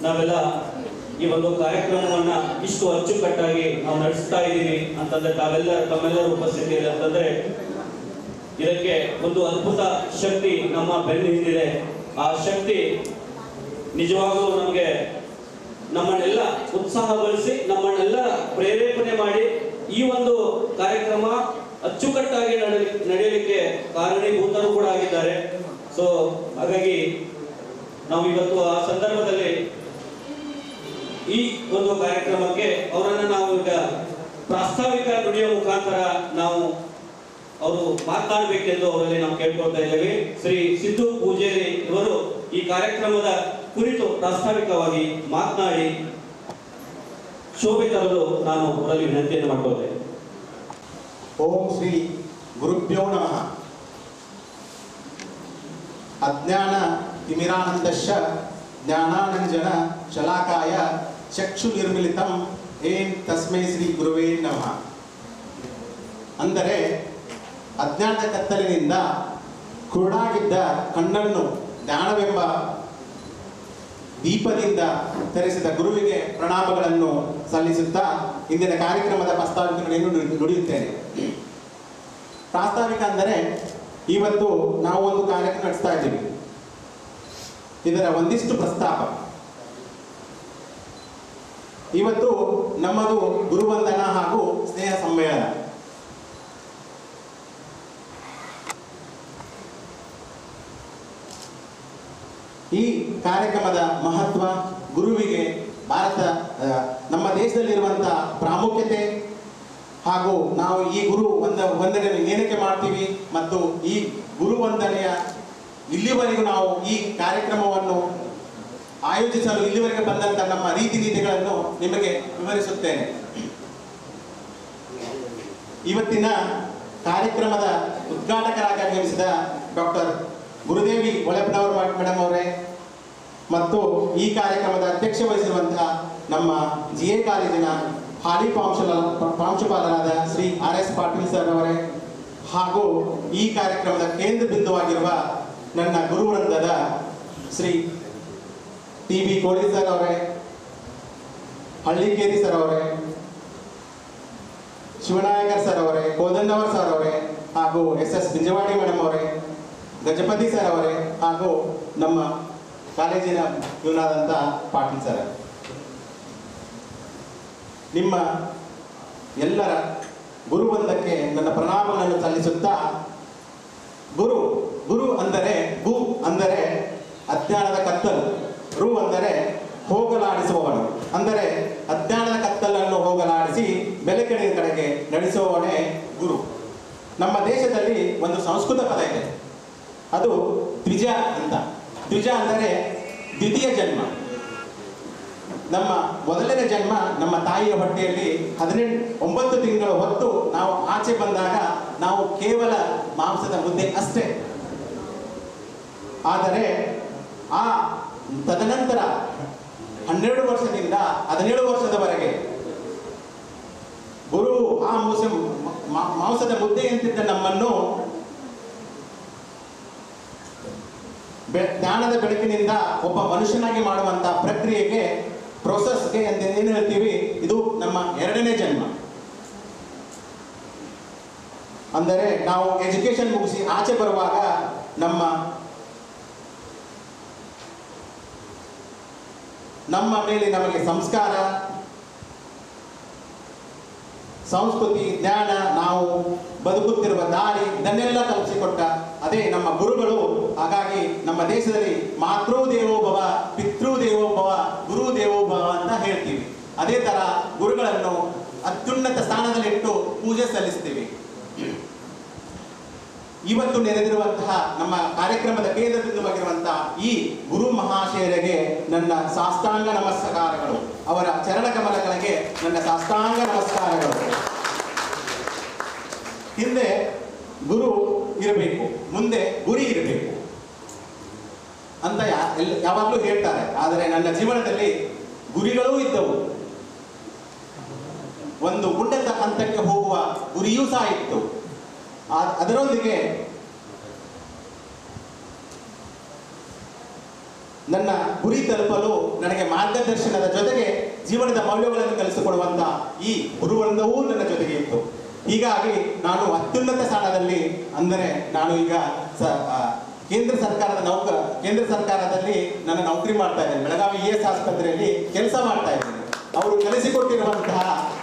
ನಾವೆಲ್ಲ ಈ ಒಂದು ಕಾರ್ಯಕ್ರಮವನ್ನ ಇಷ್ಟು ಅಚ್ಚುಕಟ್ಟಾಗಿ ನಾವು ನಡೆಸ್ತಾ ಇದ್ದೀವಿ ಅಂತಂದ್ರೆ ತಮ್ಮೆಲ್ಲರ ಉಪಸ್ಥಿತಿಯಲ್ಲಿ ಅಂತಂದ್ರೆ ಇದಕ್ಕೆ ಒಂದು ಅದ್ಭುತ ಶಕ್ತಿ ನಮ್ಮ ಬೆನ್ನು ಹಿಂದಿದೆ. ಆ ಶಕ್ತಿ ನಿಜವಾಗಲೂ ನಮ್ಮನ್ನೆಲ್ಲ ಉತ್ಸಾಹಗೊಳಿಸಿ ನಮ್ಮನ್ನೆಲ್ಲ ಪ್ರೇರೇಪಣೆ ಮಾಡಿ ಈ ಒಂದು ಕಾರ್ಯಕ್ರಮ ಅಚ್ಚುಕಟ್ಟಾಗಿ ನಡೆಯಲಿಕ್ಕೆ ಕಾರಣೀಭೂತರು ಕೂಡ ಆಗಿದ್ದಾರೆ. ಸೊ ಹಾಗಾಗಿ ನಾವು ಇವತ್ತು ಆ ಸಂದರ್ಭದಲ್ಲಿ ಈ ಒಂದು ಕಾರ್ಯಕ್ರಮಕ್ಕೆ ಅವರನ್ನು ನಾವು ಈಗ ಪ್ರಾಸ್ತಾವಿಕ ನುಡಿಯ ಮುಖಾಂತರ ನಾವು ಅವರು ಮಾತನಾಡಬೇಕೆಂದು ಅವರಲ್ಲಿ ನಾವು ಕೇಳ್ಕೊಳ್ತಾ ಇದ್ದೇವೆ. ಶ್ರೀ ಸಿದ್ದು ಪೂಜೇರಿ ಇವರು ಈ ಕಾರ್ಯಕ್ರಮದ ಕುರಿತು ಪ್ರಾಸ್ತಾವಿಕವಾಗಿ ಮಾತನಾಡಿ ಶೋಭೆ ತರಲು ನಾನು ಅವರಲ್ಲಿ ವಿನಂತಿಯನ್ನು ಮಾಡಿಕೊಳ್ಳುತ್ತೇನೆ. ಓಂ ಶ್ರೀ ಗುರುಭ್ಯೋ ನಮಃ. ಅಜ್ಞಾನ ತಿಮಿರಾನಂದಶ್ಯ ಜ್ಞಾನಾನಂಜನ ಶಲಾಕಾಯ ಚಕ್ಷು ನಿರ್ಮಿಲಿತಂ ಏನ್ ತಸ್ಮೈ ಶ್ರೀ ಗುರುವೇ ನಮಃ. ಅಂದರೆ ಅಜ್ಞಾನದ ಕತ್ತಲಿನಿಂದ ಕುರುಡಾಗಿದ್ದ ಕಣ್ಣನ್ನು ಜ್ಞಾನವೆಂಬ ದೀಪದಿಂದ ತರಿಸಿದ ಗುರುವಿಗೆ ಪ್ರಣಾಮಗಳನ್ನು ಸಲ್ಲಿಸುತ್ತಾ ಇಂದಿನ ಕಾರ್ಯಕ್ರಮದ ಪ್ರಾಸ್ತಾವಿಕಗಳನ್ನು ನುಡಿಯುತ್ತೇನೆ. ಪ್ರಾಸ್ತಾವಿಕ ಅಂದರೆ ಇವತ್ತು ನಾವು ಒಂದು ಕಾರ್ಯಕ್ರಮ ನಡೆಸ್ತಾ ಇದ್ದೀವಿ. ಇದರ ಒಂದಿಷ್ಟು ಪ್ರಸ್ತಾಪ. ಇವತ್ತು ನಮ್ಮದು ಗುರುವಂದನ ಹಾಗೂ ಸ್ನೇಹ ಸಮ್ಮೇಳನ. ಈ ಕಾರ್ಯಕ್ರಮದ ಮಹತ್ವ, ಗುರುವಿಗೆ ನಮ್ಮ ದೇಶದಲ್ಲಿರುವಂತಹ ಪ್ರಾಮುಖ್ಯತೆ ಹಾಗೂ ನಾವು ಈ ಗುರು ವಂದನೆಯನ್ನು ಏನಕ್ಕೆ ಮಾಡ್ತೀವಿ ಮತ್ತು ಈ ಗುರು ವಂದನೆಯ ಇಲ್ಲಿವರೆಗೂ ನಾವು ಈ ಕಾರ್ಯಕ್ರಮವನ್ನು ಆಯೋಜಿಸಲು ಇಲ್ಲಿವರೆಗೆ ಬಂದಂಥ ನಮ್ಮ ರೀತಿ ನೀತಿಗಳನ್ನು ನಿಮಗೆ ವಿವರಿಸುತ್ತೇನೆ. ಇವತ್ತಿನ ಕಾರ್ಯಕ್ರಮದ ಉದ್ಘಾಟಕರಾಗಿ ಆಗಮಿಸಿದ ಡಾಕ್ಟರ್ ಗುರುದೇವಿ ಒಳೆಪ್ಪನವರು ಮೇಡಮ್ ಅವರೇ ಮತ್ತು ಈ ಕಾರ್ಯಕ್ರಮದ ಅಧ್ಯಕ್ಷ ವಹಿಸಿರುವಂತಹ ನಮ್ಮ GA ಕಾಲೇಜಿನ ಹಾಲಿ ಪ್ರಾಂಶುಪಾಲರಾದ ಶ್ರೀ RS ಪಾಟೀಲ್ ಸರ್ ಅವರೇ ಹಾಗೂ ಈ ಕಾರ್ಯಕ್ರಮದ ಕೇಂದ್ರ ಬಿಂದುವಾಗಿರುವ ನನ್ನ ಗುರುವೃಂದದ ಶ್ರೀ TB ಕೋಳಿ ಸರ್ ಅವರೇ, ಹಳ್ಳಿಕೇರಿ ಸರ್ ಅವರೇ, ಶಿವನಾಯಕರ್ ಸರ್ ಅವರೇ, ಕೋದಂಡವರ್ ಸರ್ ಅವರೇ ಹಾಗೂ SS ಬಿಂಜವಾಡಿ ಮೇಡಮ್ ಅವರೇ, ಗಜಪತಿ ಸರ್ ಅವರೇ ಹಾಗೂ ನಮ್ಮ ಕಾಲೇಜಿನ ಇವನಾದಂಥ ಪಾಟೀಲ್ ಸರ್, ನಿಮ್ಮ ಎಲ್ಲರ ಗುರುವಂದಕ್ಕೆ ನನ್ನ ಪ್ರಣಾಮಗಳನ್ನು ಸಲ್ಲಿಸುತ್ತಾ, ಗುರು ಅಂದರೆ ಗು ಅಂದರೆ ಅಜ್ಞಾನದ ಕತ್ತಲು, ರು ಅಂದರೆ ಹೋಗಲಾಡಿಸುವವನು, ಅಂದರೆ ಅಜ್ಞಾನದ ಕತ್ತಲನ್ನು ಹೋಗಲಾಡಿಸಿ ಬೆಳಕಿನ ಕಡೆಗೆ ನಡೆಸುವವನೇ ಗುರು. ನಮ್ಮ ದೇಶದಲ್ಲಿ ಒಂದು ಸಂಸ್ಕೃತ ಪದ ಇದೆ, ಅದು ದ್ವಿಜ ಅಂತ. ದ್ವಿಜ ಅಂದರೆ ದ್ವಿತೀಯ ಜನ್ಮ. ನಮ್ಮ ಮೊದಲನೇ ಜನ್ಮ ನಮ್ಮ ತಾಯಿಯ ಹೊಟ್ಟೆಯಲ್ಲಿ 9 ತಿಂಗಳ ಹೊತ್ತು ನಾವು ಆಚೆ ಬಂದಾಗ ನಾವು ಕೇವಲ ಮಾಂಸದ ಮುದ್ದೆ ಅಷ್ಟೇ. ಆದರೆ ಆ ತದನಂತರ 12 ವರ್ಷದಿಂದ 17 ವರ್ಷದವರೆಗೆ ಗುರು ಆ ಮಾಂಸದ ಮುದ್ದೆಯಂತಿದ್ದ ನಮ್ಮನ್ನು ಜ್ಞಾನದ ಬೆಳಕಿನಿಂದ ಒಬ್ಬ ಮನುಷ್ಯನಾಗಿ ಮಾಡುವಂತಹ ಪ್ರಕ್ರಿಯೆಗೆ, ಪ್ರೋಸೆಸ್ಗೆ ಅಂತ ಏನು ಹೇಳ್ತೀವಿ, ಇದು ನಮ್ಮ 2ನೇ ಜನ್ಮ. ಅಂದರೆ ನಾವು ಎಜುಕೇಶನ್ ಮುಗಿಸಿ ಆಚೆ ಬರುವಾಗ ನಮ್ಮ ಮೇಲೆ ನಮಗೆ ಸಂಸ್ಕಾರ, ಸಂಸ್ಕೃತಿ, ಜ್ಞಾನ, ನಾವು ಬದುಕುತ್ತಿರುವ ದಾರಿ ಇದನ್ನೆಲ್ಲ ಕಲಿಸಿಕೊಟ್ಟ ಅದೇ ನಮ್ಮ ಗುರುಗಳು. ಹಾಗಾಗಿ ನಮ್ಮ ದೇಶದಲ್ಲಿ ಮಾತೃ ದೇವೋಭವ, ಪಿತೃ ದೇವೋಭವ, ಗುರು ದೇವೋಭವ ಅಂತ ಹೇಳ್ತೀವಿ. ಅದೇ ತರ ಗುರುಗಳನ್ನು ಅತ್ಯುನ್ನತ ಸ್ಥಾನದಲ್ಲಿಟ್ಟು ಪೂಜೆ ಸಲ್ಲಿಸ್ತೀವಿ. ಇವತ್ತು ನೆರೆದಿರುವಂತಹ ನಮ್ಮ ಕಾರ್ಯಕ್ರಮದ ಕೇಂದ್ರ ಬಿಂದುವಾಗಿರುವಂತಹ ಈ ಗುರು ಮಹಾಶಯರಿಗೆ ನನ್ನ ಸಾಷ್ಟಾಂಗ ನಮಸ್ಕಾರಗಳು, ಅವರ ಚರಣ ಕಮಲಗಳಿಗೆ ನನ್ನ ಸಾಷ್ಟಾಂಗ ನಮಸ್ಕಾರಗಳು. ಹಿಂದೆ ಗುರು ಇರಬೇಕು, ಮುಂದೆ ಗುರಿ ಇರಬೇಕು ಅಂತ ಯಾವಾಗಲೂ ಹೇಳ್ತಾರೆ. ಆದರೆ ನನ್ನ ಜೀವನದಲ್ಲಿ ಗುರಿಗಳೂ ಇದ್ದವು, ಒಂದು ಉನ್ನತ ಹಂತಕ್ಕೆ ಹೋಗುವ ಗುರಿಯೂ ಸಹ ಇತ್ತು. ಅದರೊಂದಿಗೆ ನನ್ನ ಗುರಿ ತಲುಪಲು ನನಗೆ ಮಾರ್ಗದರ್ಶನದ ಜೊತೆಗೆ ಜೀವನದ ಮೌಲ್ಯಗಳನ್ನು ಕಲಿಸಿಕೊಡುವಂತ ಈ ಗುರುವೃಂದವೂ ನನ್ನ ಜೊತೆಗೆ ಇತ್ತು. ಹೀಗಾಗಿ ನಾನು ಅತ್ಯುನ್ನತ ಸ್ಥಾನದಲ್ಲಿ, ಅಂದರೆ ನಾನು ಈಗ ಕೇಂದ್ರ ಸರ್ಕಾರದಲ್ಲಿ ನನ್ನ ನೌಕರಿ ಮಾಡ್ತಾ ಇದ್ದೇನೆ. ಬೆಳಗಾವಿ ES ಆಸ್ಪತ್ರೆಯಲ್ಲಿ ಕೆಲಸ ಮಾಡ್ತಾ ಇದ್ದೇನೆ. ಅವರು ಕಲಿಸಿಕೊಟ್ಟಿರುವಂತಹ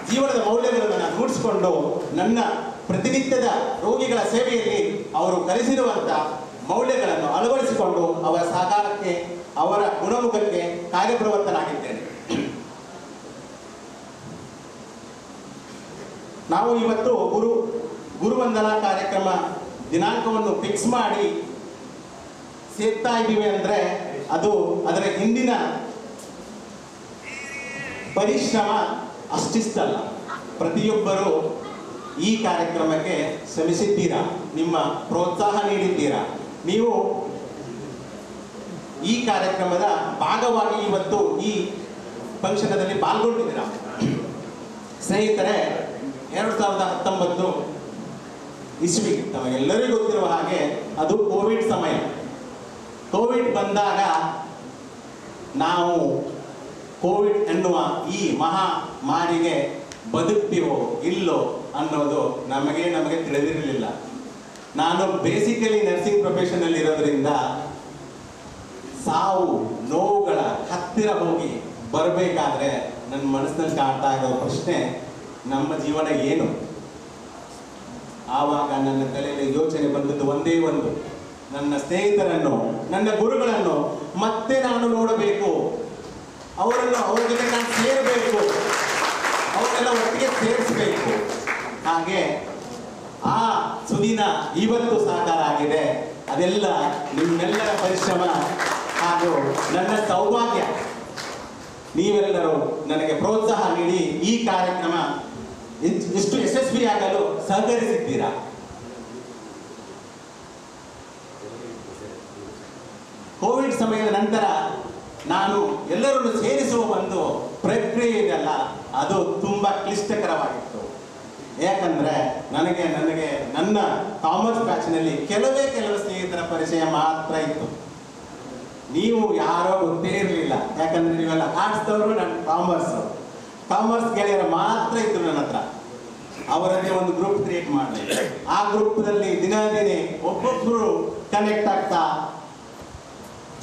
ಜೀವನದ ಮೌಲ್ಯಗಳನ್ನು ನಾನು ರೂಢಿಸಿಕೊಂಡು ನನ್ನ ಪ್ರತಿನಿತ್ಯದ ರೋಗಿಗಳ ಸೇವೆಯಲ್ಲಿ ಅವರು ಕಲಿಸಿರುವಂತಹ ಮೌಲ್ಯಗಳನ್ನು ಅಳವಡಿಸಿಕೊಂಡು ಅವರ ಸಾಕಾರಕ್ಕೆ, ಅವರ ಗುಣಮುಖಕ್ಕೆ ಕಾರ್ಯಪ್ರವೃತ್ತನಾಗಿದ್ದೇನೆ. ನಾವು ಇವತ್ತು ಗುರುವಂದನಾ ಕಾರ್ಯಕ್ರಮ ದಿನಾಂಕವನ್ನು ಫಿಕ್ಸ್ ಮಾಡಿ ಸೇರ್ತಾ ಇದ್ದೀವಿ ಅಂದರೆ ಅದು ಅದರ ಹಿಂದಿನ ಪರಿಶ್ರಮ ಅಷ್ಟಿಷ್ಟಲ್ಲ. ಪ್ರತಿಯೊಬ್ಬರು ಈ ಕಾರ್ಯಕ್ರಮಕ್ಕೆ ಶ್ರಮಿಸಿದ್ದೀರಾ, ನಿಮ್ಮ ಪ್ರೋತ್ಸಾಹ ನೀಡಿದ್ದೀರಾ. ನೀವು ಈ ಕಾರ್ಯಕ್ರಮದ ಭಾಗವಾಗಿ ಇವತ್ತು ಈ ಫಂಕ್ಷನದಲ್ಲಿ ಪಾಲ್ಗೊಂಡಿದ್ದೀರಾ. ಸ್ನೇಹಿತರೆ, 2019 ಇಸ್ವಿ ತಮಗೆಲ್ಲರಿಗೂ ಗೊತ್ತಿರುವ ಹಾಗೆ ಅದು ಕೋವಿಡ್ ಸಮಯ. ಕೋವಿಡ್ ಬಂದಾಗ ನಾವು ಕೋವಿಡ್ ಎನ್ನುವ ಈ ಮಹಾಮಾರಿಗೆ ಬದುಕ್ತೀವೋ ಇಲ್ಲೋ ಅನ್ನೋದು ನಮಗೆ ತಿಳಿದಿರಲಿಲ್ಲ. ನಾನು ಬೇಸಿಕಲಿ ನರ್ಸಿಂಗ್ ಪ್ರೊಫೆಷನಲ್ಲಿ ಇರೋದ್ರಿಂದ ಸಾವು ನೋವುಗಳ ಹತ್ತಿರ ಹೋಗಿ ಬರಬೇಕಾದ್ರೆ ನನ್ನ ಮನಸ್ಸಿನಲ್ಲಿ ಕಾಡ್ತಾ ಇರೋ ಪ್ರಶ್ನೆ, ನಮ್ಮ ಜೀವನ ಏನು? ಆವಾಗ ನನ್ನ ತಲೆಯಲ್ಲಿ ಯೋಚನೆ ಬಂದದ್ದು ಒಂದೇ ಒಂದು, ನನ್ನ ಸ್ನೇಹಿತರನ್ನು, ನನ್ನ ಗುರುಗಳನ್ನು ಮತ್ತೆ ನಾನು ನೋಡಬೇಕು, ಅವ್ರ ಜೊತೆ ನಾನು ಸೇರಬೇಕು, ಅವರೆಲ್ಲ ಒಟ್ಟಿಗೆ ಸೇರಿಸಬೇಕು. ಹಾಗೆ ಆ ಸುದಿನ ಇವತ್ತು ಸಾಕಾರ ಆಗಿದೆ. ಅದೆಲ್ಲ ನಿಮ್ಮೆಲ್ಲರ ಪರಿಶ್ರಮ ಹಾಗೂ ನನ್ನ ಸೌಭಾಗ್ಯ. ನೀವೆಲ್ಲರೂ ನನಗೆ ಪ್ರೋತ್ಸಾಹ ನೀಡಿ ಈ ಕಾರ್ಯಕ್ರಮ ಇಷ್ಟು ಯಶಸ್ವಿಯಾಗಲು ಸಹಕರಿಸಿದ್ದೀರಾ. ಕೋವಿಡ್ ಸಮಯದ ನಂತರ ನಾನು ಎಲ್ಲರನ್ನು ಸೇರಿಸುವ ಒಂದು ಪ್ರಕ್ರಿಯೆ ಇದೆಯಲ್ಲ, ಅದು ತುಂಬಾ ಕ್ಲಿಷ್ಟಕರವಾಗಿತ್ತು. ಯಾಕಂದ್ರೆ ನನಗೆ ನನ್ನ ಕಾಮರ್ಸ್ ಬ್ಯಾಚ್ನಲ್ಲಿ ಕೆಲವೇ ಸ್ನೇಹಿತರ ಪರಿಚಯ ಮಾತ್ರ ಇತ್ತು. ನೀವು ಯಾರೋ ಗೊತ್ತೇ ಇರಲಿಲ್ಲ, ಯಾಕಂದ್ರೆ ನೀವೆಲ್ಲ ಆರ್ಟ್ಸ್ದವರು, ನಾನು ಕಾಮರ್ಸ್ ಗೆಳೆಯರು ಮಾತ್ರ ಇದ್ರು ನನ್ನ ಹತ್ರ. ಅವರನ್ನೇ ಒಂದು ಗ್ರೂಪ್ ಕ್ರಿಯೇಟ್ ಮಾಡಿದೆ. ಆ ಗ್ರೂಪ್ನಲ್ಲಿ ದಿನೇ ಒಬ್ಬೊಬ್ಬರು ಕನೆಕ್ಟ್ ಆಗ್ತಾ,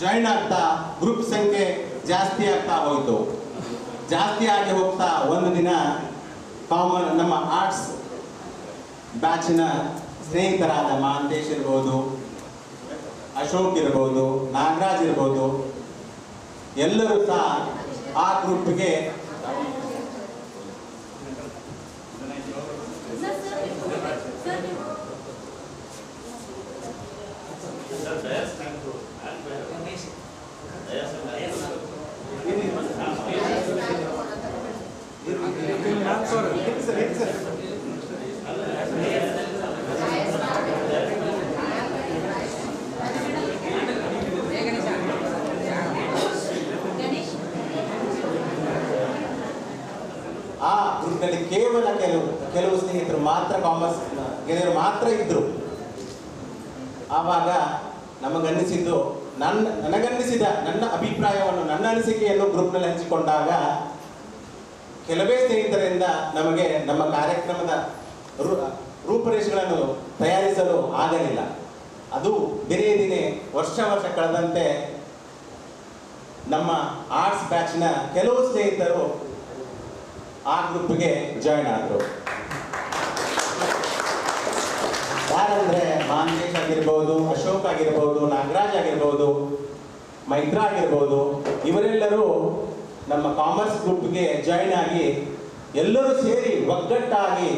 ಜಾಯಿನ್ ಆಗ್ತಾ, ಗ್ರೂಪ್ ಸಂಖ್ಯೆ ಜಾಸ್ತಿ ಆಗ್ತಾ ಹೋಯಿತು. ಜಾಸ್ತಿ ಆಗಿ ಹೋಗ್ತಾ ಒಂದು ದಿನ ನಮ್ಮ ಆರ್ಟ್ಸ್ ಬ್ಯಾಚಿನ ಸ್ನೇಹಿತರಾದ ಮಹಾಂತೇಶ್ ಇರ್ಬೋದು, ಅಶೋಕ್ ಇರ್ಬೋದು, ನಾಗರಾಜ್ ಇರ್ಬೋದು, ಎಲ್ಲರೂ ಸಹ ಆ ಗ್ರೂಪ್ಗೆ ಆ ಗ್ರೂಪ್ನಲ್ಲಿ ಕೇವಲ ಕೆಲವು ಸ್ನೇಹಿತರು ಮಾತ್ರ, ಕಾಮರ್ಸ್ ಗೆಳೆಯರು ಮಾತ್ರ ಇದ್ರು. ಆವಾಗ ನನಗನ್ನಿಸಿದ್ದು, ನನ್ನ ಅಭಿಪ್ರಾಯವನ್ನು, ನನ್ನ ಅನಿಸಿಕೆಯನ್ನು ಗ್ರೂಪ್ನಲ್ಲಿ ಹಂಚಿಕೊಂಡಾಗ ಕೆಲವೇ ಸ್ನೇಹಿತರಿಂದ ನಮಗೆ ನಮ್ಮ ಕಾರ್ಯಕ್ರಮದ ರೂಪರೇಷೆಗಳನ್ನು ತಯಾರಿಸಲು ಆಗಲಿಲ್ಲ. ಅದು ದಿನೇ ವರ್ಷ ಕಳೆದಂತೆ ನಮ್ಮ ಆರ್ಟ್ಸ್ ಬ್ಯಾಚ್ನ ಕೆಲವು ಸ್ನೇಹಿತರು ಆ ಗ್ರೂಪ್ಗೆ ಜಾಯಿನ್ ಆದರು. ಯಾರಂದ್ರೆ ಮಹಾಂತೇಶ್ ಆಗಿರ್ಬೋದು, ಅಶೋಕ್ ಆಗಿರ್ಬೋದು, ನಾಗರಾಜ್ ಆಗಿರ್ಬೋದು, ಮೈತ್ರ ಆಗಿರ್ಬೋದು, ಇವರೆಲ್ಲರೂ ನಮ್ಮ ಕಾಮರ್ಸ್ ಗ್ರೂಪ್ಗೆ ಜಾಯಿನ್ ಆಗಿ ಎಲ್ಲರೂ ಸೇರಿ ಒಗ್ಗಟ್ಟಾಗಿ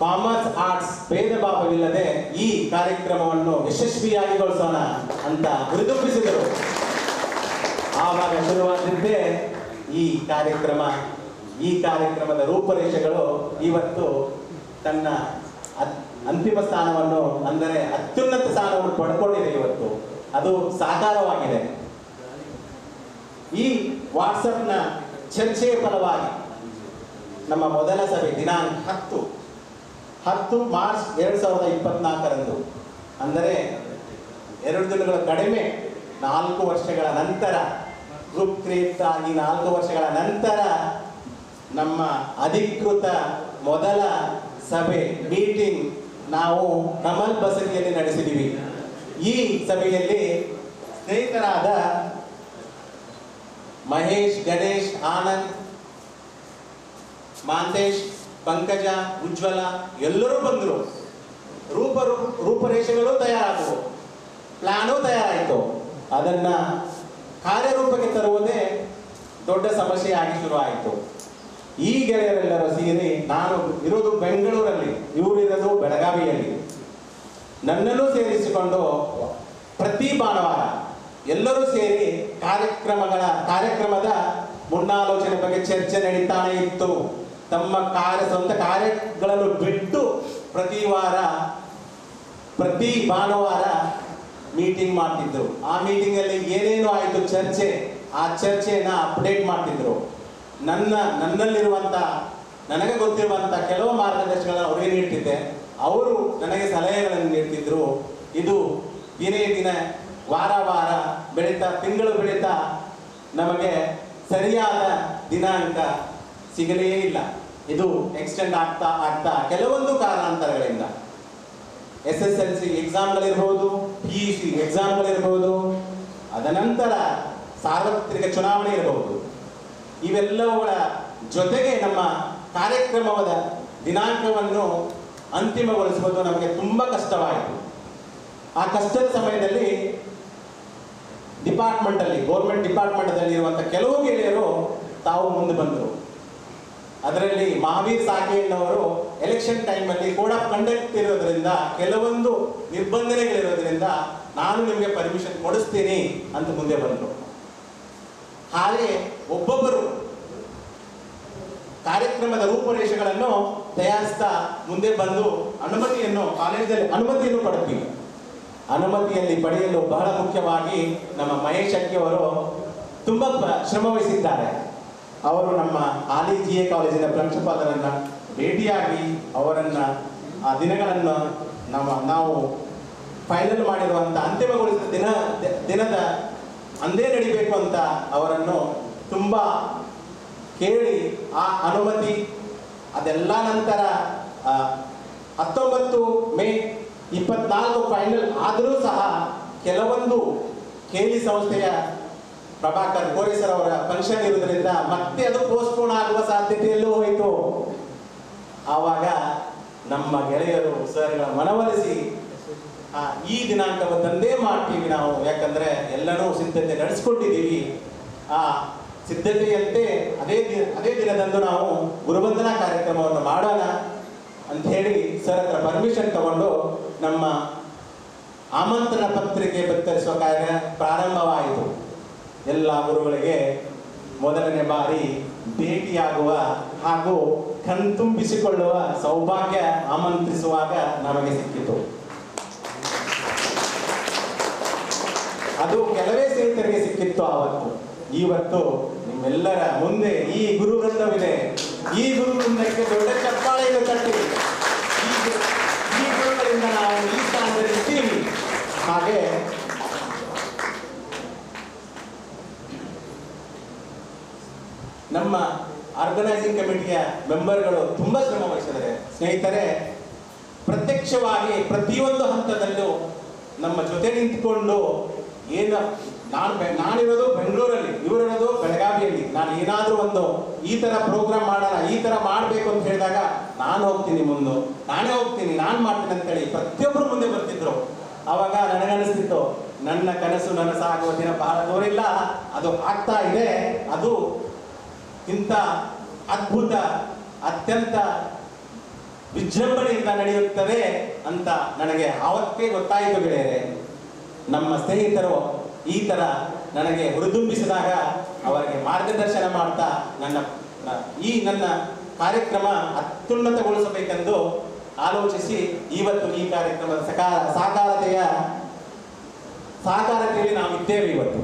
ಕಾಮರ್ಸ್ ಆರ್ಟ್ಸ್ ಭೇದ ಭಾವವಿಲ್ಲದೆ ಈ ಕಾರ್ಯಕ್ರಮವನ್ನು ಯಶಸ್ವಿಯಾಗಿಗೊಳಿಸೋಣ ಅಂತ ಹುರಿದುಂಬಿಸಿದರು. ಆವಾಗ ಶುರುವಾದದ್ದೇ ಈ ಕಾರ್ಯಕ್ರಮದ ರೂಪರೇಷೆಗಳು ಇವತ್ತು ತನ್ನ ಅಂತಿಮ ಸ್ಥಾನವನ್ನು, ಅಂದರೆ ಅತ್ಯುನ್ನತ ಸ್ಥಾನವನ್ನು ಪಡ್ಕೊಂಡಿದೆ. ಇವತ್ತು ಅದು ಸಾಕಾರವಾಗಿದೆ. ಈ ವಾಟ್ಸಪ್ನ ಚರ್ಚೆಯ ಫಲವಾಗಿ ನಮ್ಮ ಮೊದಲ ಸಭೆ ದಿನಾಂಕ 10 ಮಾರ್ಚ್ 2024ರಂದು, ಅಂದರೆ 2 ದಿನಗಳ ಕಡಿಮೆ 4 ವರ್ಷಗಳ ನಂತರ ಗ್ರೂಪ್ ಕ್ರಿಯೇಟ್ ಆಗಿ 4 ವರ್ಷಗಳ ನಂತರ ನಮ್ಮ ಅಧಿಕೃತ ಮೊದಲ ಸಭೆ ಮೀಟಿಂಗ್ ನಾವು ಕಮಲ್ ಬಸದಿಯಲ್ಲಿ ನಡೆಸಿದ್ದೀವಿ. ಈ ಸಭೆಯಲ್ಲಿ ಸ್ನೇಹಿತರಾದ ಮಹೇಶ್, ಗಣೇಶ್, ಆನಂದ್, ಮಾಂತೇಶ್, ಪಂಕಜ, ಉಜ್ವಲ ಎಲ್ಲರೂ ಬಂದರು. ರೂಪರೇಷೆಗಳು ತಯಾರಾದವು, ಪ್ಲಾನು ತಯಾರಾಯಿತು. ಅದನ್ನ ಕಾರ್ಯರೂಪಕ್ಕೆ ತರುವುದೇ ದೊಡ್ಡ ಸಮಸ್ಯೆಯಾಗಿ ಶುರುವಾಯಿತು. ಈ ಗೆಳೆಯರೆಲ್ಲರೂ ಸೇರಿ, ನಾನು ಇರೋದು ಬೆಂಗಳೂರಲ್ಲಿ, ಇವರಿರೋದು ಬೆಳಗಾವಿಯಲ್ಲಿ, ನನ್ನನ್ನು ಸೇರಿಸಿಕೊಂಡು ಪ್ರತಿ ಭಾನುವಾರ ಎಲ್ಲರೂ ಸೇರಿ ಕಾರ್ಯಕ್ರಮದ ಮುನ್ನಾಲೋಚನೆ ಬಗ್ಗೆ ಚರ್ಚೆ ನಡೀತಾನೆ ಇತ್ತು. ತಮ್ಮ ಸ್ವಂತ ಕಾರ್ಯಗಳನ್ನು ಬಿಟ್ಟು ಪ್ರತಿ ಭಾನುವಾರ ಮೀಟಿಂಗ್ ಮಾಡ್ತಿದ್ರು. ಆ ಮೀಟಿಂಗ್ ಅಲ್ಲಿ ಏನೇನು ಆಯಿತು ಚರ್ಚೆ, ಆ ಚರ್ಚೆಯನ್ನ ಅಪ್ಡೇಟ್ ಮಾಡ್ತಿದ್ರು. ನನ್ನಲ್ಲಿರುವಂತ, ನನಗೆ ಗೊತ್ತಿರುವಂತ ಕೆಲವು ಮಾರ್ಗದರ್ಶನಗಳನ್ನು ಅವರಿಗೆ ನೀಡ್ತಿದ್ದೆ, ಅವರು ನನಗೆ ಸಲಹೆಗಳನ್ನು ನೀಡ್ತಿದ್ರು. ಇದು ದಿನೇ ದಿನ, ವಾರ ಬೆಳೀತಾ, ತಿಂಗಳು ಬೆಳೀತಾ ನಮಗೆ ಸರಿಯಾದ ದಿನಾಂಕ ಸಿಗಲೇ ಇಲ್ಲ. ಇದು ಎಕ್ಸ್ಟೆಂಡ್ ಆಗ್ತಾ ಕೆಲವೊಂದು ಕಾರಣಾಂತರಗಳಿಂದ SSLC ಎಕ್ಸಾಮ್ಗಳಿರ್ಬೋದು, PUC ಎಕ್ಸಾಮ್ಗಳಿರ್ಬೋದು, ಅದನಂತರ ಸಾರ್ವತ್ರಿಕ ಚುನಾವಣೆ ಇರಬಹುದು. ಇವೆಲ್ಲವುಗಳ ಜೊತೆಗೆ ನಮ್ಮ ಕಾರ್ಯಕ್ರಮದ ದಿನಾಂಕವನ್ನು ಅಂತಿಮಗೊಳಿಸುವುದು ನಮಗೆ ತುಂಬ ಕಷ್ಟವಾಯಿತು. ಆ ಕಷ್ಟದ ಸಮಯದಲ್ಲಿ ಗೌರ್ಮೆಂಟ್ ಡಿಪಾರ್ಟ್ಮೆಂಟಲ್ಲಿ ಇರುವಂಥ ಕೆಲವು ಗೆಳೆಯರು ತಾವು ಮುಂದೆ ಬಂದರು. ಅದರಲ್ಲಿ ಮಹಾವೀರ್ ಸಾಕೇಣ್ಣವರು ಎಲೆಕ್ಷನ್ ಟೈಮಲ್ಲಿ ಕೋಡ್ ಆಫ್ ಕಂಡಕ್ಟ್ ಇರೋದ್ರಿಂದ, ಕೆಲವೊಂದು ನಿರ್ಬಂಧನೆಗಳಿರೋದ್ರಿಂದ ನಾನು ನಿಮಗೆ ಪರ್ಮಿಷನ್ ಕೊಡಿಸ್ತೀನಿ ಅಂತ ಮುಂದೆ ಬಂದರು. ಹಾಗೆ ಒಬ್ಬೊಬ್ಬರು ಕಾರ್ಯಕ್ರಮದ ರೂಪರೇಷೆಗಳನ್ನು ತಯಾರಿಸ್ತಾ ಮುಂದೆ ಬಂದು ಕಾಲೇಜಲ್ಲಿ ಅನುಮತಿಯನ್ನು ಪಡೆದ್ವಿ. ಅನುಮತಿಯಲ್ಲಿ ಪಡೆಯಲು ಬಹಳ ಮುಖ್ಯವಾಗಿ ನಮ್ಮ ಮಹೇಶ್ ಅಕ್ಕಿ ಅವರು ತುಂಬ ಶ್ರಮ ವಹಿಸಿದ್ದಾರೆ. ಅವರು ನಮ್ಮ ಹಾಲಿ GA ಕಾಲೇಜಿನ ಪ್ರಾಂಶುಪಾಲರನ್ನ ಭೇಟಿಯಾಗಿ ಅವರನ್ನ ಆ ದಿನಗಳನ್ನು ನಾವು ಫೈನಲ್ ಮಾಡಿರುವಂಥ ಅಂತಿಮಗೊಳಿಸಿದ ದಿನದ ಅಂದೇ ನಡಿಬೇಕು ಅಂತ ಅವರನ್ನು ತುಂಬ ಕೇಳಿ ಆ ಅನುಮತಿ ಅದೆಲ್ಲ ನಂತರ 19 ಮೇ 24 ಫೈನಲ್ ಆದರೂ ಸಹ ಕೆಲವೊಂದು ಕೇಲಿ ಸಂಸ್ಥೆಯ ಪ್ರಭಾಕರ್ ಕೋರೇಸರ್ ಅವರ ಫಂಕ್ಷನ್ ಇರುವುದರಿಂದ ಮತ್ತೆ ಅದು ಪೋಸ್ಟ್ಪೋನ್ ಆಗುವ ಸಾಧ್ಯತೆಯಲ್ಲೂ ಹೋಯಿತು. ಆವಾಗ ನಮ್ಮ ಗೆಳೆಯರು ಸರ್ಗಳ ಮನವೊಲಿಸಿ ಈ ದಿನಾಂಕವನ್ನೇ ಮಾಡ್ತೀವಿ ನಾವು, ಯಾಕಂದ್ರೆ ಎಲ್ಲನೂ ಸಿದ್ಧತೆ ನಡೆಸ್ಕೊಂಡಿದ್ದೀವಿ. ಆ ಸಿದ್ಧತೆಯಂತೆ ಅದೇ ದಿನದಂದು ನಾವು ಗುರುವಂದನಾ ಕಾರ್ಯಕ್ರಮವನ್ನು ಮಾಡೋಣ ಅಂತ ಹೇಳಿ ಸರ್ ಹತ್ರ ಪರ್ಮಿಷನ್ ತಗೊಂಡು ನಮ್ಮ ಆಮಂತ್ರಣ ಪತ್ರಿಕೆ ಬಿತ್ತರಿಸುವ ಕಾರ್ಯ ಪ್ರಾರಂಭವಾಯಿತು. ಎಲ್ಲ ಗುರುಗಳಿಗೆ ಮೊದಲನೇ ಬಾರಿ ಭೇಟಿಯಾಗುವ ಹಾಗೂ ಕಣ್ತುಂಬಿಸಿಕೊಳ್ಳುವ ಸೌಭಾಗ್ಯ ಆಮಂತ್ರಿಸುವಾಗ ನಮಗೆ ಸಿಕ್ಕಿತು. ಅದು ಕೆಲವೇ ಸ್ನೇಹಿತರಿಗೆ ಸಿಕ್ಕಿತ್ತು ಆವತ್ತು. ಇವತ್ತು ನಿಮ್ಮೆಲ್ಲರ ಮುಂದೆ ಈ ಗುರುವೃಂದವಿದೆ. ಈ ಗುರುವೃಂದಕ್ಕೆ ದೊಡ್ಡ ಚಪ್ಪಾಳೆಯನ್ನು ತಟ್ಟಿ ಈ ಗುರುಗಳಿಂದ ನಾವು ಈ ಸ್ಥಾನದಲ್ಲಿ ಇರ್ತೀವಿ. ಹಾಗೆ ನಮ್ಮ ಆರ್ಗನೈಸಿಂಗ್ ಕಮಿಟಿಯ ಮೆಂಬರ್ಗಳು ತುಂಬಾ ಶ್ರಮ ವಹಿಸಿದ್ದಾರೆ. ಸ್ನೇಹಿತರೆ, ಪ್ರತ್ಯಕ್ಷವಾಗಿ ಪ್ರತಿಯೊಂದು ಹಂತದಲ್ಲೂ ನಮ್ಮ ಜೊತೆ ನಿಂತುಕೊಂಡು ನಾನಿರೋದು ಬೆಂಗಳೂರಲ್ಲಿ, ಇವರಿರೋದು ಬೆಳಗಾವಿಯಲ್ಲಿ, ನಾನು ಏನಾದರೂ ಒಂದು ಈ ತರ ಪ್ರೋಗ್ರಾಮ್ ಮಾಡೋಣ, ಈ ತರ ಮಾಡಬೇಕು ಅಂತ ಹೇಳಿದಾಗ ನಾನು ಹೋಗ್ತೀನಿ, ನಾನೇ ಹೋಗ್ತೀನಿ, ನಾನು ಮಾಡ್ತೀನಿ ಅಂತೇಳಿ ಪ್ರತಿಯೊಬ್ಬರು ಮುಂದೆ ಬರ್ತಿದ್ರು. ಆವಾಗ ನನಗನ್ನಿಸ್ತಿತ್ತು, ನನ್ನ ಕನಸು ನನಸಾಗುವ ದಿನ ಬಹಳ ದೂರಿಲ್ಲ, ಅದು ಆಗ್ತಾ ಇದೆ. ಅದು ಇಂಥ ಅದ್ಭುತ, ಅತ್ಯಂತ ವಿಜೃಂಭಣೆಯಿಂದ ನಡೆಯುತ್ತದೆ ಅಂತ ನನಗೆ ಆವತ್ತೇ ಗೊತ್ತಾಯಿತು ಗೆಳೆಯರೆ. ನಮ್ಮ ಸ್ನೇಹಿತರು ಈ ತರ ನನಗೆ ಹುರಿದುಂಬಿಸಿದಾಗ ಅವರಿಗೆ ಮಾರ್ಗದರ್ಶನ ಮಾಡ್ತಾ ನನ್ನ ಕಾರ್ಯಕ್ರಮ ಅತ್ಯುನ್ನತಗೊಳಿಸಬೇಕೆಂದು ಆಲೋಚಿಸಿ ಇವತ್ತು ಈ ಕಾರ್ಯಕ್ರಮದ ಸಾಕಾರತೆಯಲ್ಲಿ ನಾವು ಇದ್ದೇವೆ. ಇವತ್ತು